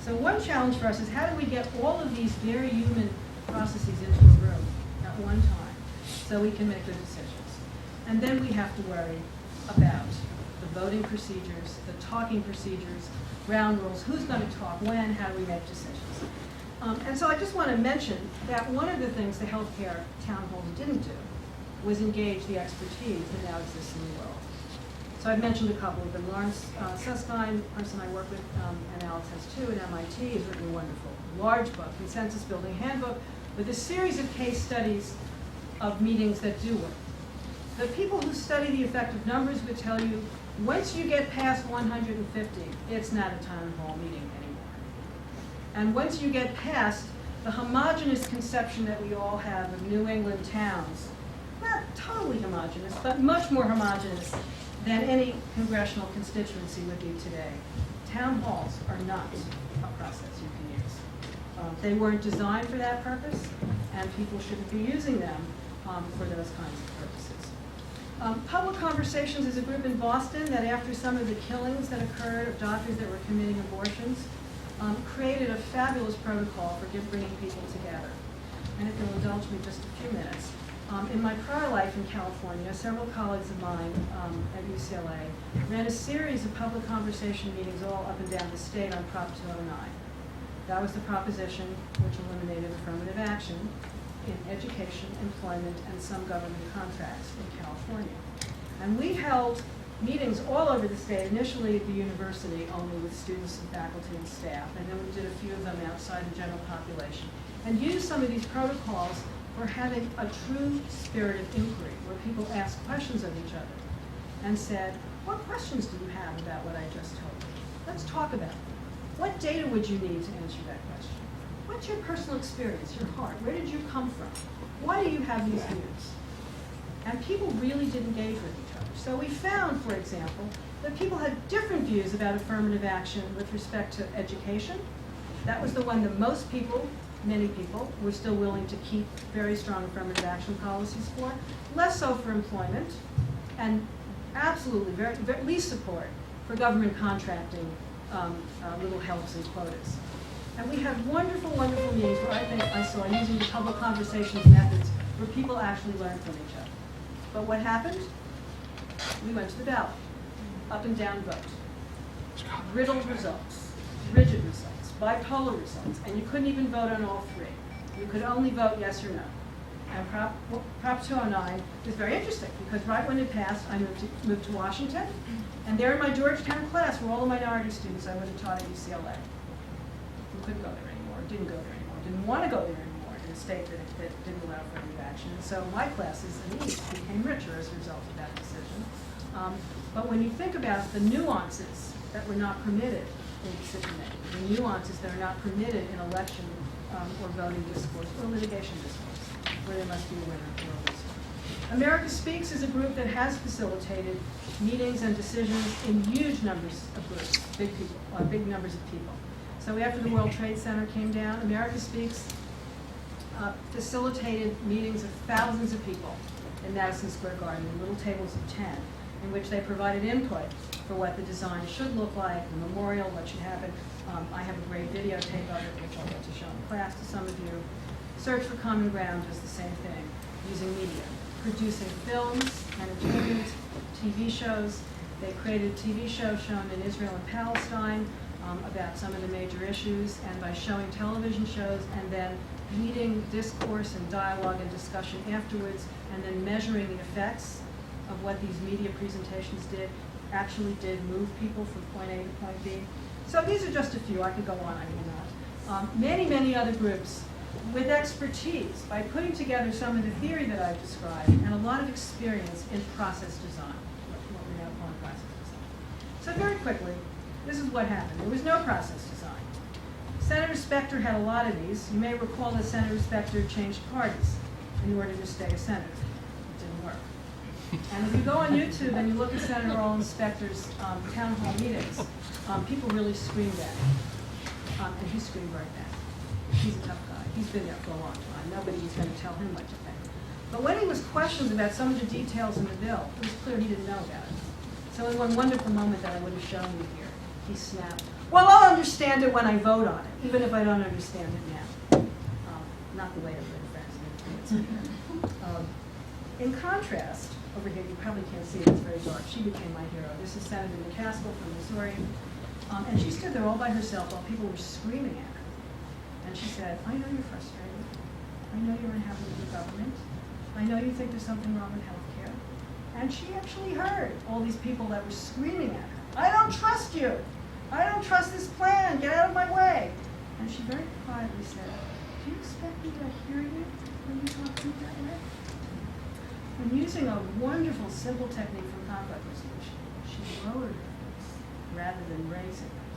So one challenge for us is, how do we get all of these very human processes into a room at one time so we can make good decisions? And then we have to worry about the voting procedures, the talking procedures, ground rules, who's going to talk when, how do we make decisions. And so I just want to mention that one of the things the healthcare town halls didn't do was engage the expertise that now exists in the world. So I've mentioned a couple of them. Lawrence Susskind, the person I work with, and Alex has too, at MIT, has written a wonderful, large book, Consensus Building Handbook, with a series of case studies of meetings that do work. The people who study the effect of numbers would tell you, once you get past 150, it's not a town hall meeting anymore. And once you get past the homogeneous conception that we all have of New England towns, not totally homogeneous, but much more homogeneous than any congressional constituency would be today. Town halls are not a process you can use. They weren't designed for that purpose, and people shouldn't be using them for those kinds of purposes. Public Conversations is a group in Boston that, after some of the killings that occurred of doctors that were committing abortions, created a fabulous protocol for bringing people together. And if you'll indulge me just a few minutes. In my prior life in California, several colleagues of mine at UCLA ran a series of public conversation meetings all up and down the state on Prop 209. That was the proposition which eliminated affirmative action in education, employment, and some government contracts in California. And we held meetings all over the state, initially at the university only with students and faculty and staff, and then we did a few of them outside the general population, and used some of these protocols for having a true spirit of inquiry, where people asked questions of each other and said, what questions do you have about what I just told you? Let's talk about them. What data would you need to answer that question? What's your personal experience, your heart? Where did you come from? Why do you have these views? And people really did engage with each other. So we found, for example, that people had different views about affirmative action with respect to education. That was the one that most people, many people, were still willing to keep very strong affirmative action policies for. Less so for employment, and absolutely very least support for government contracting, little helps and quotas. And we had wonderful, wonderful meetings where I think I saw using the public conversations methods where people actually learned from each other. But what happened? We went to the ballot. Up and down vote. Riddled results, rigid results, bipolar results, and you couldn't even vote on all three. You could only vote yes or no. And Prop 209 was very interesting because right when it passed, I moved to Washington, and there in my Georgetown class were all the minority students I would have taught at UCLA. We couldn't go there anymore, didn't go there anymore, didn't want to go there anymore in a state that didn't allow for affirmative action. And so my classes in the East became richer as a result of that decision. But when you think about the nuances that were not permitted in decision making, the nuances that are not permitted in election or voting discourse or litigation discourse, where there must be a winner or a loser. America Speaks is a group that has facilitated meetings and decisions in huge numbers of groups, big numbers of people. So after the World Trade Center came down, America Speaks facilitated meetings of thousands of people in Madison Square Garden in little tables of 10, in which they provided input for what the design should look like, the memorial, what should happen. I have a great videotape of it, which I'll get to show in class to some of you. Search for Common Ground does the same thing, using media, producing films, entertainment, TV shows. They created a TV show shown in Israel and Palestine about some of the major issues, and by showing television shows and then leading discourse and dialogue and discussion afterwards, and then measuring the effects of what these media presentations actually did move people from point A to point B. So these are just a few. I could go on, I will not. Many, many other groups with expertise by putting together some of the theory that I've described and a lot of experience in process design, what we now call process design. So very quickly, this is what happened. There was no process design. Senator Specter had a lot of these. You may recall that Senator Specter changed parties in order to stay a senator. It didn't work. And if you go on YouTube and you look at Senator Roland Specter's town hall meetings, people really screamed at him. And he screamed right back. He's a tough guy. He's been there for a long time. Nobody's going to tell him what to think. But when he was questioned about some of the details in the bill, it was clear he didn't know about it. So in one wonderful moment that I would have shown you here, he snapped, "Well, I'll understand it when I vote on it, even if I don't understand it now." Not the way to win friends. In contrast, over here, you probably can't see it, it's very dark. She became my hero. This is Senator McCaskill from Missouri. And she stood there all by herself while people were screaming at her. And she said, "I know you're frustrated. I know you're unhappy with the government. I know you think there's something wrong with health care." And she actually heard all these people that were screaming at her. "I don't trust you. I don't trust this plan. Get out of my way." And she very quietly said, "Do you expect me to hear you when you talk to me that way?" And using a wonderful, simple technique from conflict resolution, she lowered her voice rather than raising it.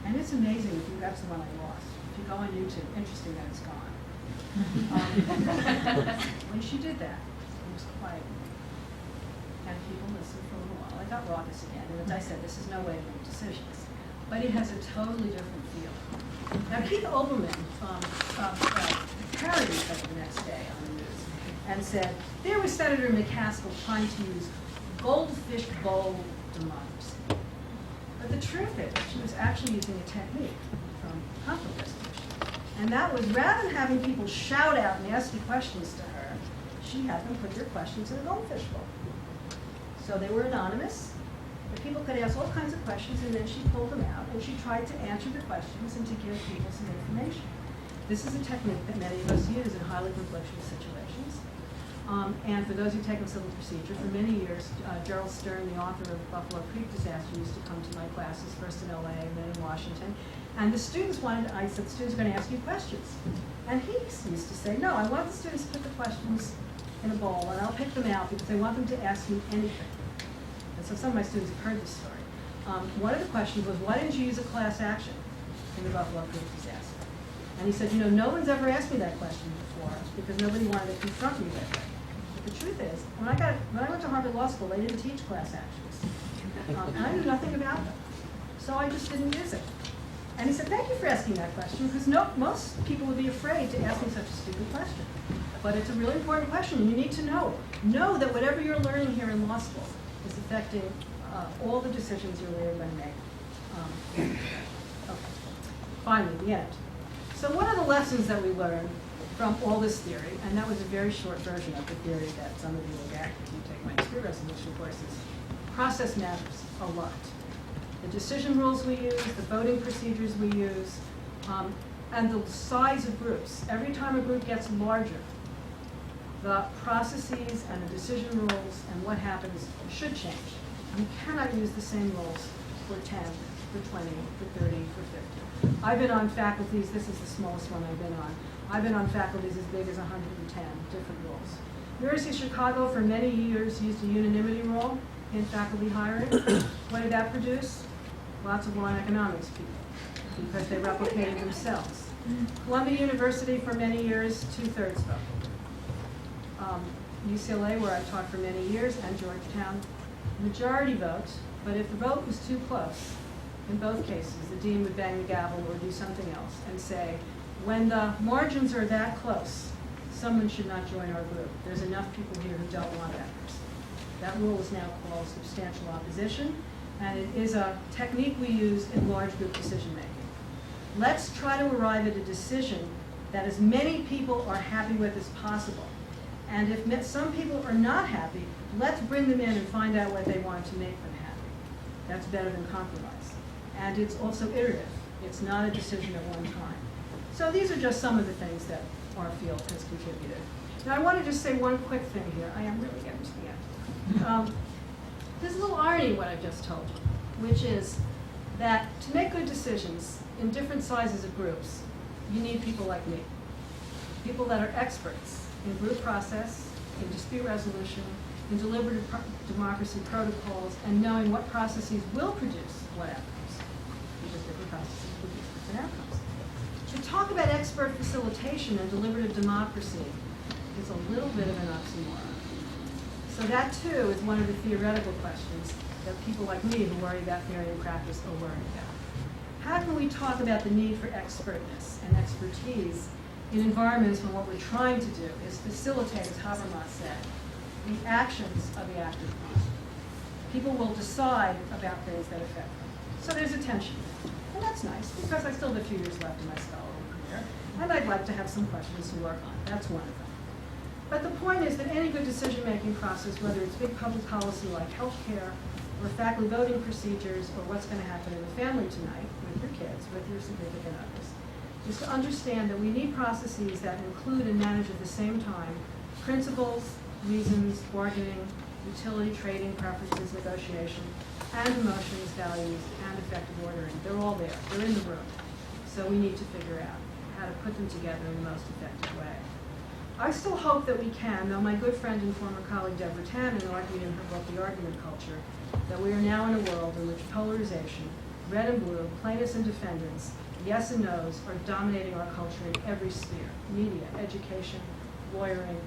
And it's amazing if that's the one I lost. If you go on YouTube, interesting that it's gone. When she did that, it was quiet. And people listened for a little while. It got raucous again. And as I said, this is no way to make decisions. But it has a totally different feel. Now, Keith Olbermann parodied it the next day on the news and said, there was Senator McCaskill trying to use goldfish bowl democracy. But the truth is, she was actually using a technique from conflict resolution. And that was, rather than having people shout out nasty questions to her, she had them put their questions in a goldfish bowl. So they were anonymous, but people could ask all kinds of questions, and then she pulled them out, and she tried to answer the questions and to give people some information. This is a technique that many of us use in highly conflictual situations. And for those who take on civil procedure, for many years, Gerald Stern, the author of Buffalo Creek Disaster, used to come to my classes, first in LA and then in Washington. And the students I said, students are going to ask you questions. And he used to say, no, I want the students to put the questions in a bowl, and I'll pick them out because I want them to ask me anything. And so some of my students have heard this story. One of the questions was, why didn't you use a class action in the Buffalo Creek disaster? And he said, no one's ever asked me that question before because nobody wanted to confront me with it. But the truth is, when I went to Harvard Law School, they didn't teach class actions. And I knew nothing about them. So I just didn't use it. And he said, thank you for asking that question, because most people would be afraid to ask me such a stupid question. But it's a really important question, and you need to know. Know that whatever you're learning here in law school is affecting all the decisions you're later going to make. Okay. Finally, the end. So what are the lessons that we learned from all this theory? And that was a very short version of the theory that some of you will get if you take my dispute resolution courses. Process matters a lot. The decision rules we use, the voting procedures we use, and the size of groups. Every time a group gets larger, the processes and the decision rules and what happens should change. You cannot use the same rules for 10, for 20, for 30, for 50. I've been on faculties, this is the smallest one I've been on. I've been on faculties as big as 110 different rules. University of Chicago for many years used a unanimity rule in faculty hiring. What did that produce? Lots of law and economics people, because they replicated themselves. Columbia University for many years, 2/3 vote. UCLA, where I taught for many years, and Georgetown, majority vote, but if the vote was too close, in both cases, the dean would bang the gavel or do something else and say, when the margins are that close, someone should not join our group. There's enough people here who don't want that person. That rule is now called substantial opposition, and it is a technique we use in large group decision making. Let's try to arrive at a decision that as many people are happy with as possible. And if some people are not happy, let's bring them in and find out what they want to make them happy. That's better than compromise. And it's also iterative. It's not a decision at one time. So these are just some of the things that our field has contributed. Now I want to just say one quick thing here. I am really getting to the end. There's a little irony in what I've just told you, which is that to make good decisions in different sizes of groups, you need people like me. People that are experts in group process, in dispute resolution, in deliberative democracy protocols, and knowing what processes will produce what outcomes, because different processes produce different outcomes. To talk about expert facilitation and deliberative democracy is a little bit of an oxymoron. So that too is one of the theoretical questions that people like me who worry about theory and practice are worried about. How can we talk about the need for expertness and expertise in environments when what we're trying to do is facilitate, as Habermas said, the actions of the active class? People will decide about things that affect them. So there's a tension. And that's nice, because I still have a few years left in my scholarly career, and I'd like to have some questions to work on. That's one of them. But the point is that any good decision-making process, whether it's big public policy like healthcare, or faculty voting procedures, or what's going to happen in the family tonight with your kids, with your significant others, is to understand that we need processes that include and manage at the same time principles, reasons, bargaining, utility, trading, preferences, negotiation, and emotions, values, and effective ordering. They're all there. They're in the room. So we need to figure out how to put them together in the most effective way. I still hope that we can, though my good friend and former colleague Deborah Tannen argued in her book, The Argument Culture, that we are now in a world in which polarization, red and blue, plaintiffs and defendants, yes and no's are dominating our culture in every sphere. Media, education, lawyering,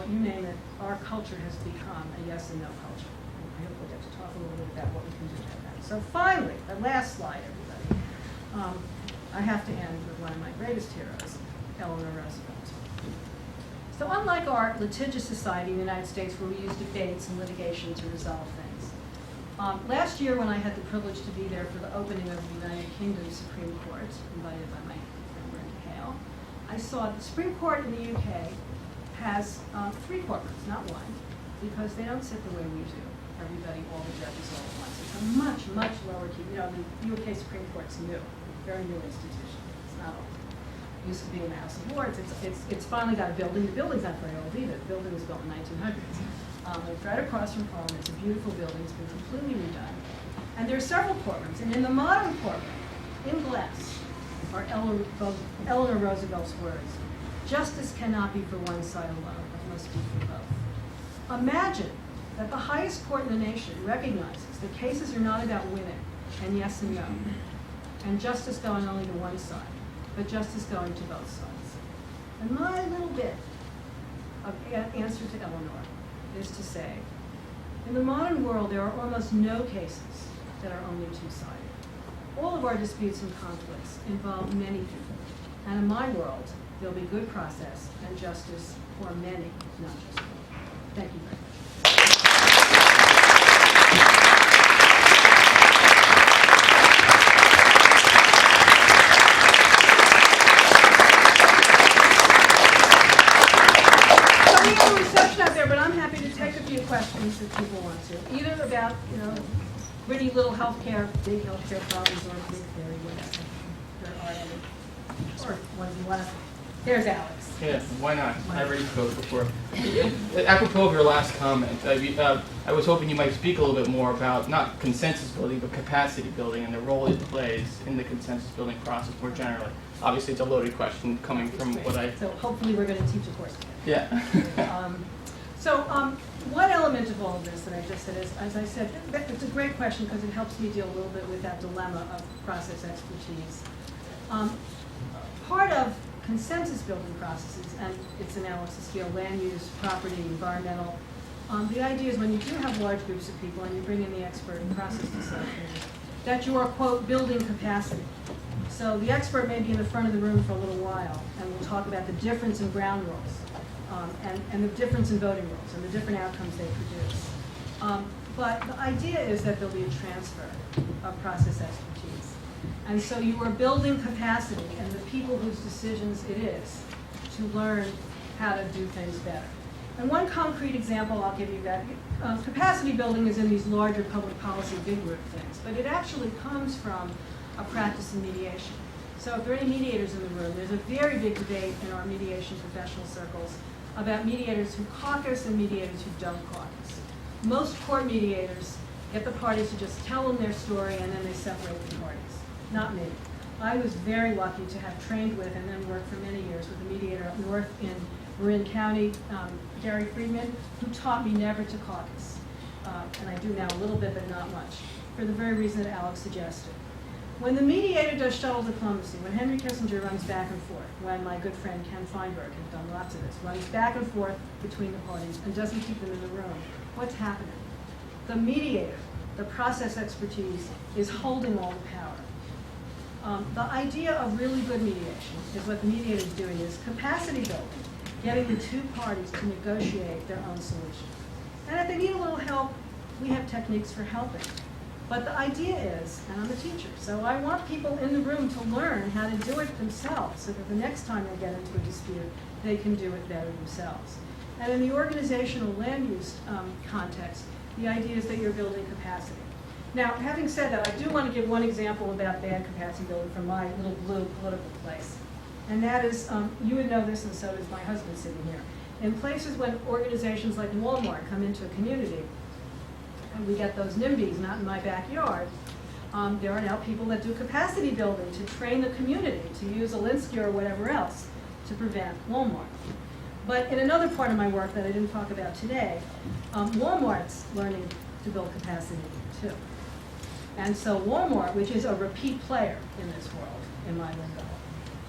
you name it, our culture has become a yes and no culture. And I hope we'll get to talk a little bit about what we can do about that. So finally, the last slide, everybody. I have to end with one of my greatest heroes, Eleanor Roosevelt. So unlike our litigious society in the United States where we use debates and litigation to resolve things, last year when I had the privilege to be there for the opening of the United Kingdom Supreme Court, invited by my friend Brenda Hale, I saw the Supreme Court in the UK has 3 courtrooms, not one, because they don't sit the way we do. Everybody, all the judges all at once. It's a much, much lower key. You know, the UK Supreme Court's new, very new institution. It's not old. used to be in a house of lords. It's finally got a building. The building's not very old either. The building was built in 1900s. It's right across from Parliament. It's a beautiful building. It's been completely redone. And there are several courtrooms. And in the modern courtroom, in glass, are Eleanor Roosevelt's words, "Justice cannot be for one side alone. It must be for both." Imagine that the highest court in the nation recognizes that cases are not about winning and yes and no, and justice going only to one side, but justice going to both sides. And my little bit of answer to Eleanor is to say, in the modern world, there are almost no cases that are only two-sided. All of our disputes and conflicts involve many people. And in my world, there'll be good process and justice for many, not just one. Thank you very much. So we have a reception out there, but I'm happy to take a few questions if people want to, either about, pretty little healthcare, big healthcare problems, or big theory, whatever. There are any. Or ones you want to. There's Alex. Yeah, why not? I already spoke before. Apropos of your last comment, I was hoping you might speak a little bit more about not consensus building, but capacity building and the role it plays in the consensus building process more generally. Obviously, it's a loaded question coming from what I... So hopefully we're going to teach a course together. Yeah. One element of all of this that I just said is, as I said, it's a great question because it helps me deal a little bit with that dilemma of process expertise. Part of consensus building processes and its analysis field, land use, property, environmental, the idea is when you do have large groups of people and you bring in the expert in process design, that you are, quote, building capacity. So the expert may be in the front of the room for a little while and we'll talk about the difference in ground rules. And the difference in voting rules and the different outcomes they produce. But the idea is that there'll be a transfer of process expertise. And so you are building capacity and the people whose decisions it is to learn how to do things better. And one concrete example I'll give you that capacity building is in these larger public policy big group things, but it actually comes from a practice in mediation. So if there are any mediators in the room, there's a very big debate in our mediation professional circles about mediators who caucus and mediators who don't caucus. Most court mediators get the parties to just tell them their story and then they separate the parties. Not me. I was very lucky to have trained with and then worked for many years with a mediator up north in Marin County, Gary Friedman, who taught me never to caucus. And I do now a little bit, but not much, for the very reason that Alex suggested. When the mediator does shuttle diplomacy, when Henry Kissinger runs back and forth, when my good friend Ken Feinberg has done lots of this, runs back and forth between the parties and doesn't keep them in the room, what's happening? The mediator, the process expertise, is holding all the power. The idea of really good mediation is what the mediator is doing is capacity building, getting the two parties to negotiate their own solution. And if they need a little help, we have techniques for helping. But the idea is, and I'm a teacher, so I want people in the room to learn how to do it themselves so that the next time they get into a dispute, they can do it better themselves. And in the organizational land use context, the idea is that you're building capacity. Now, having said that, I do want to give one example about bad capacity building from my little blue political place. And that is, you would know this, and so does my husband sitting here. In places when organizations like Walmart come into a community, and we get those NIMBYs, not in my backyard, there are now people that do capacity building to train the community to use Alinsky or whatever else to prevent Walmart. But in another part of my work that I didn't talk about today, Walmart's learning to build capacity too. And so Walmart, which is a repeat player in this world, in my lingo,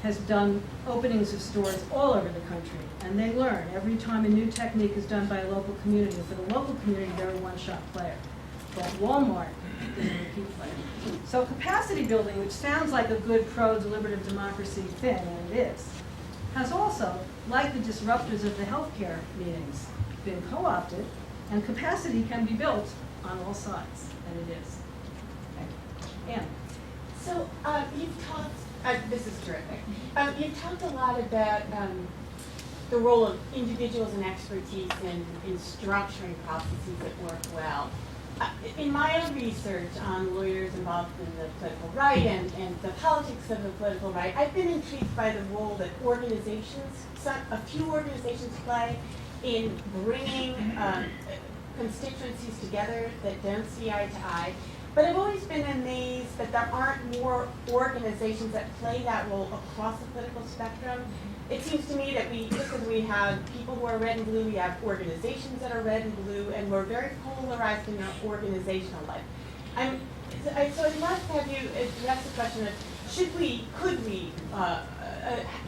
has done openings of stores all over the country, and they learn every time a new technique is done by a local community. For the local community, they're a one-shot player. But Walmart is a repeat player. So capacity building, which sounds like a good pro-deliberative democracy thing, and it is, has also, like the disruptors of the healthcare meetings, been co-opted, and capacity can be built on all sides, and it is. Thank you. Anne. So you've talked, this is terrific, you've talked a lot about the role of individuals and expertise in structuring processes that work well. in my own research on lawyers involved in the political right and the politics of the political right, I've been intrigued by the role that organizations, a few organizations play in bringing constituencies together that don't see eye to eye. But I've always been amazed that there aren't more organizations that play that role across the political spectrum. It seems to me that just as we have people who are red and blue, we have organizations that are red and blue, and we're very polarized in our organizational life. So I'd love to have you address the question of could we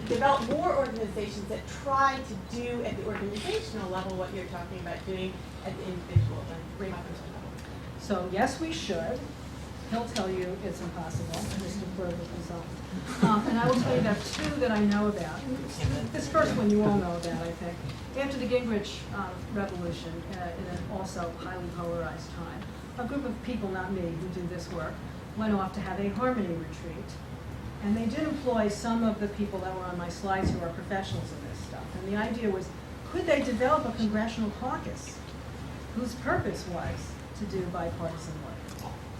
develop more organizations that try to do at the organizational level what you're talking about doing at the individual and bring up level. So yes, we should. He'll tell you it's impossible, Mr. Political Consultant. And I will tell you about two that I know about. This first one you all know about, I think. After the Gingrich revolution, in an also highly polarized time, a group of people, not me, who do this work, went off to have a harmony retreat. And they did employ some of the people that were on my slides who are professionals in this stuff. And the idea was, could they develop a congressional caucus whose purpose was to do bipartisan work?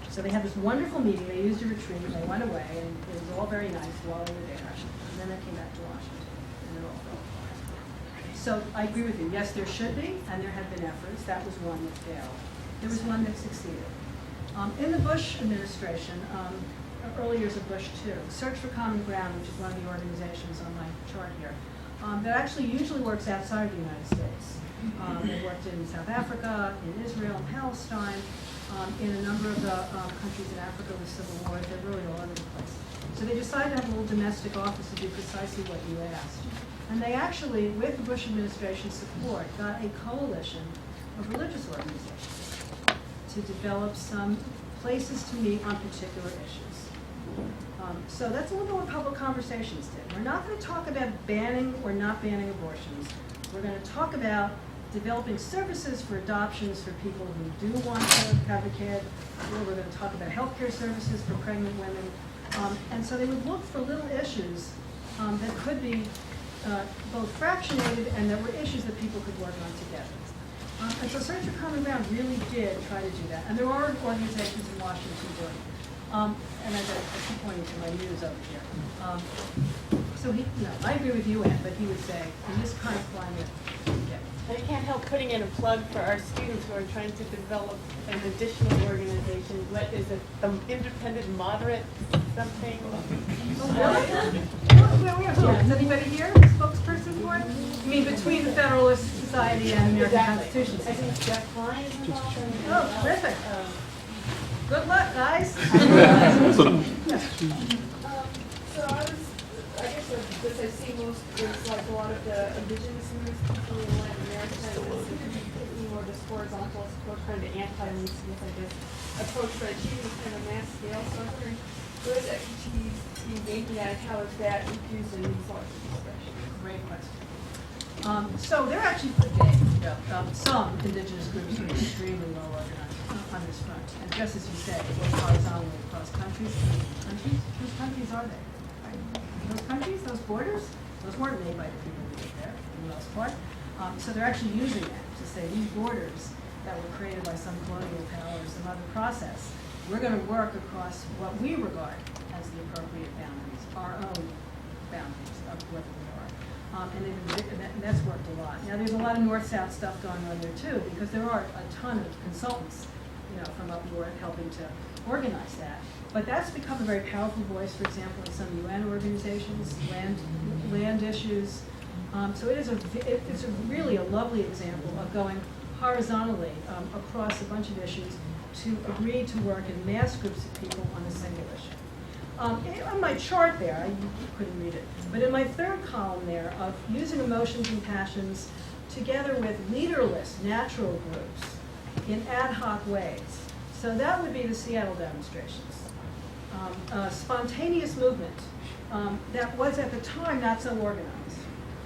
So they had this wonderful meeting, they used a retreat, they went away, and it was all very nice while they were there. And then they came back to Washington, and it all fell apart. So I agree with you, yes, there should be, and there have been efforts. That was one that failed. There was one that succeeded. In the Bush administration, early years of Bush too, Search for Common Ground, which is one of the organizations on my chart here, that actually usually works outside of the United States. They worked in South Africa, in Israel, and Palestine, in a number of the countries in Africa with civil wars. They're really all over the place. So they decided to have a little domestic office to do precisely what you asked. And they actually, with the Bush administration's support, got a coalition of religious organizations to develop some places to meet on particular issues. So that's a little bit what public conversations did. We're not going to talk about banning or not banning abortions. We're going to talk about developing services for adoptions for people who do want to have a kid. We're going to talk about healthcare services for pregnant women. And so they would look for little issues that could be both fractionated and that were issues that people could work on together. And so Search for Common Ground really did try to do that. And there are organizations in Washington doing it. And I keep pointing to my news over here. So I agree with you, Ann, but he would say, in this kind of climate, yeah. I can't help putting in a plug for our students who are trying to develop an additional organization. What is it? Independent Moderate something? Is anybody here? Spokesperson for it? You mean between the Federalist Society and the American Constitution? I think Jeff Klein is involved. Oh, terrific. Good luck, guys. I guess because I see most, there's like a lot of the indigenous movements people in Latin America, and this could be more this horizontal approach, kind of the anti-loosely, I guess, approach for achieving this kind of mass scale. So I'm wondering, where is expertise being gained in that, and how is that infused in these sorts of discussions? Great question. So they're actually pretty big. Some indigenous groups are extremely well organized on this front. And just as you said, it goes horizontally across countries. Whose countries are they? Right? Those countries, those borders, those weren't made by the people who lived there, for the most part. So they're actually using that to say these borders that were created by some colonial power or some other process, we're going to work across what we regard as the appropriate boundaries, our own boundaries of what we are. And that's worked a lot. Now, there's a lot of north-south stuff going on there, too, because there are a ton of consultants, from up north helping to organize that. But that's become a very powerful voice, for example, in some UN organizations, land issues. So it's really a lovely example of going horizontally across a bunch of issues to agree to work in mass groups of people on a single issue. On my chart there, you couldn't read it, but in my third column there of using emotions and passions together with leaderless natural groups in ad hoc ways. So that would be the Seattle demonstrations. Spontaneous movement that was at the time not so organized.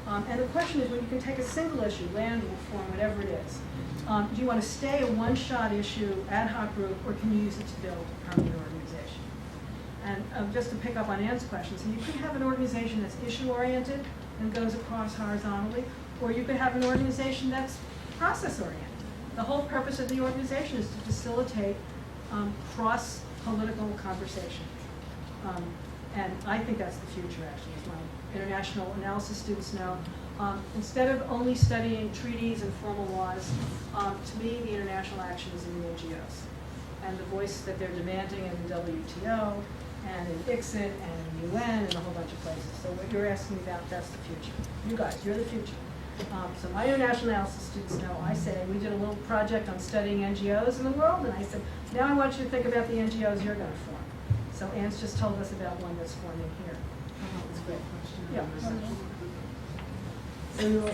And the question is, when you can take a single issue, land reform, whatever it is, do you want to stay a one-shot issue, ad hoc group, or can you use it to build a permanent organization? And just to pick up on Ann's question, so you could have an organization that's issue-oriented and goes across horizontally, or you could have an organization that's process-oriented the whole purpose of the organization is to facilitate cross-political conversation. And I think that's the future, actually, as my international analysis students know. Instead of only studying treaties and formal laws, to me, the international action is in the NGOs. And the voice that they're demanding in the WTO, and in ICSID, and in UN, and a whole bunch of places. So what you're asking me about, that's the future. You guys, you're the future. So my international analysis students know, I say, we did a little project on studying NGOs in the world, and I said, now I want you to think about the NGOs you're going to form. So Anne's just told us about one that's forming here. That's great. Yeah. So your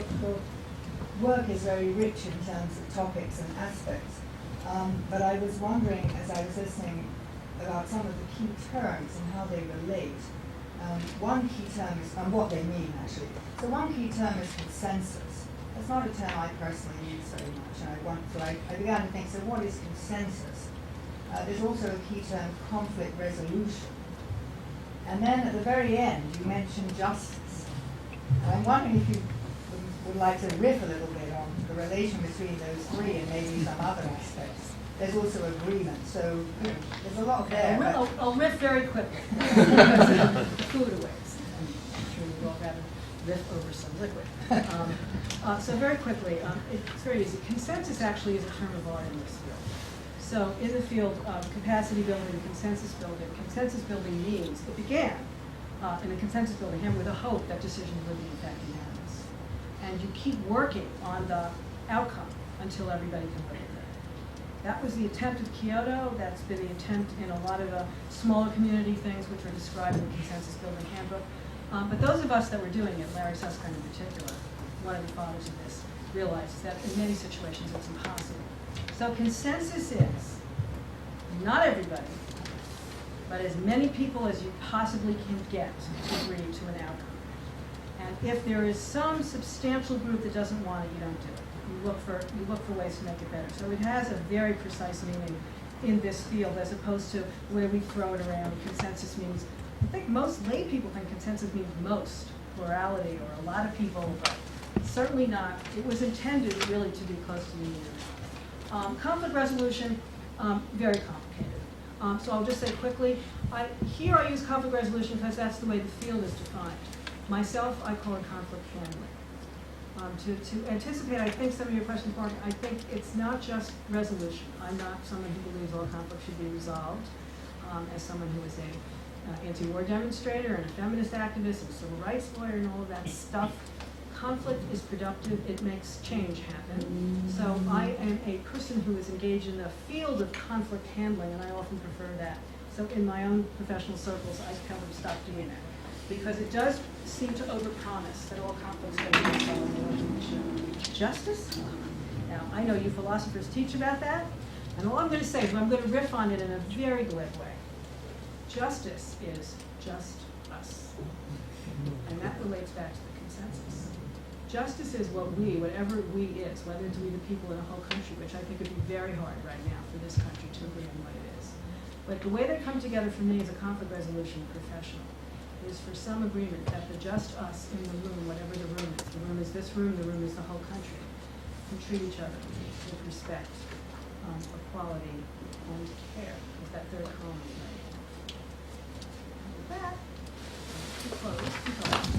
work is very rich in terms of topics and aspects, but I was wondering, as I was listening, about some of the key terms and how they relate. One key term is, and what they mean actually. So one key term is consensus. That's not a term I personally use very much, and I began to think, so what is consensus? There's also a key term, conflict resolution. And then at the very end, you mentioned justice. And I'm wondering if you would like to riff a little bit on the relation between those three and maybe some other aspects. There's also agreement, so there's a lot there. I'll riff very quickly. The food awaits. I'm sure we'd all rather riff over some liquid. So very quickly, it's very easy. Consensus actually is a term of art in this field. So in the field of capacity building, consensus building means, it began in the consensus building here with a hope that decisions would be in fact unanimous. And you keep working on the outcome until everybody can live with it. That was the attempt of Kyoto. That's been the attempt in a lot of smaller community things which are described in the consensus building handbook. But those of us that were doing it, Larry Susskind in particular, one of the fathers of this, realized that in many situations it's impossible. So consensus is not everybody, but as many people as you possibly can get to agree to an outcome. And if there is some substantial group that doesn't want it, you don't do it. You look for ways to make it better. So it has a very precise meaning in this field, as opposed to where we throw it around. Consensus means, I think most lay people think consensus means most, plurality, or a lot of people, but certainly not. It was intended really to be close to unanimous. Conflict resolution, very complicated. So I'll just say quickly, here I use conflict resolution because that's the way the field is defined. Myself, I call it conflict handling. To anticipate, I think some of your questions, Mark, I think it's not just resolution. I'm not someone who believes all conflict should be resolved. As someone who is a anti-war demonstrator and a feminist activist and a civil rights lawyer and all of that stuff, conflict is productive. It makes change happen. So I am a person who is engaged in the field of conflict handling, and I often prefer that. So in my own professional circles, I tell them to stop doing that, because it does seem to overpromise that all conflicts are going to be solved. Justice? Now, I know you philosophers teach about that, and all I'm going to say is I'm going to riff on it in a very glib way. Justice is just us. And that relates back to the consensus. Justice is whatever we is, whether it's we the people in a whole country, which I think would be very hard right now for this country to agree on what it is. But the way they come together for me as a conflict resolution professional is for some agreement that the just us in the room, whatever the room is this room, the room is the whole country, can treat each other with respect, equality, and care, is that third column right. With that, to close,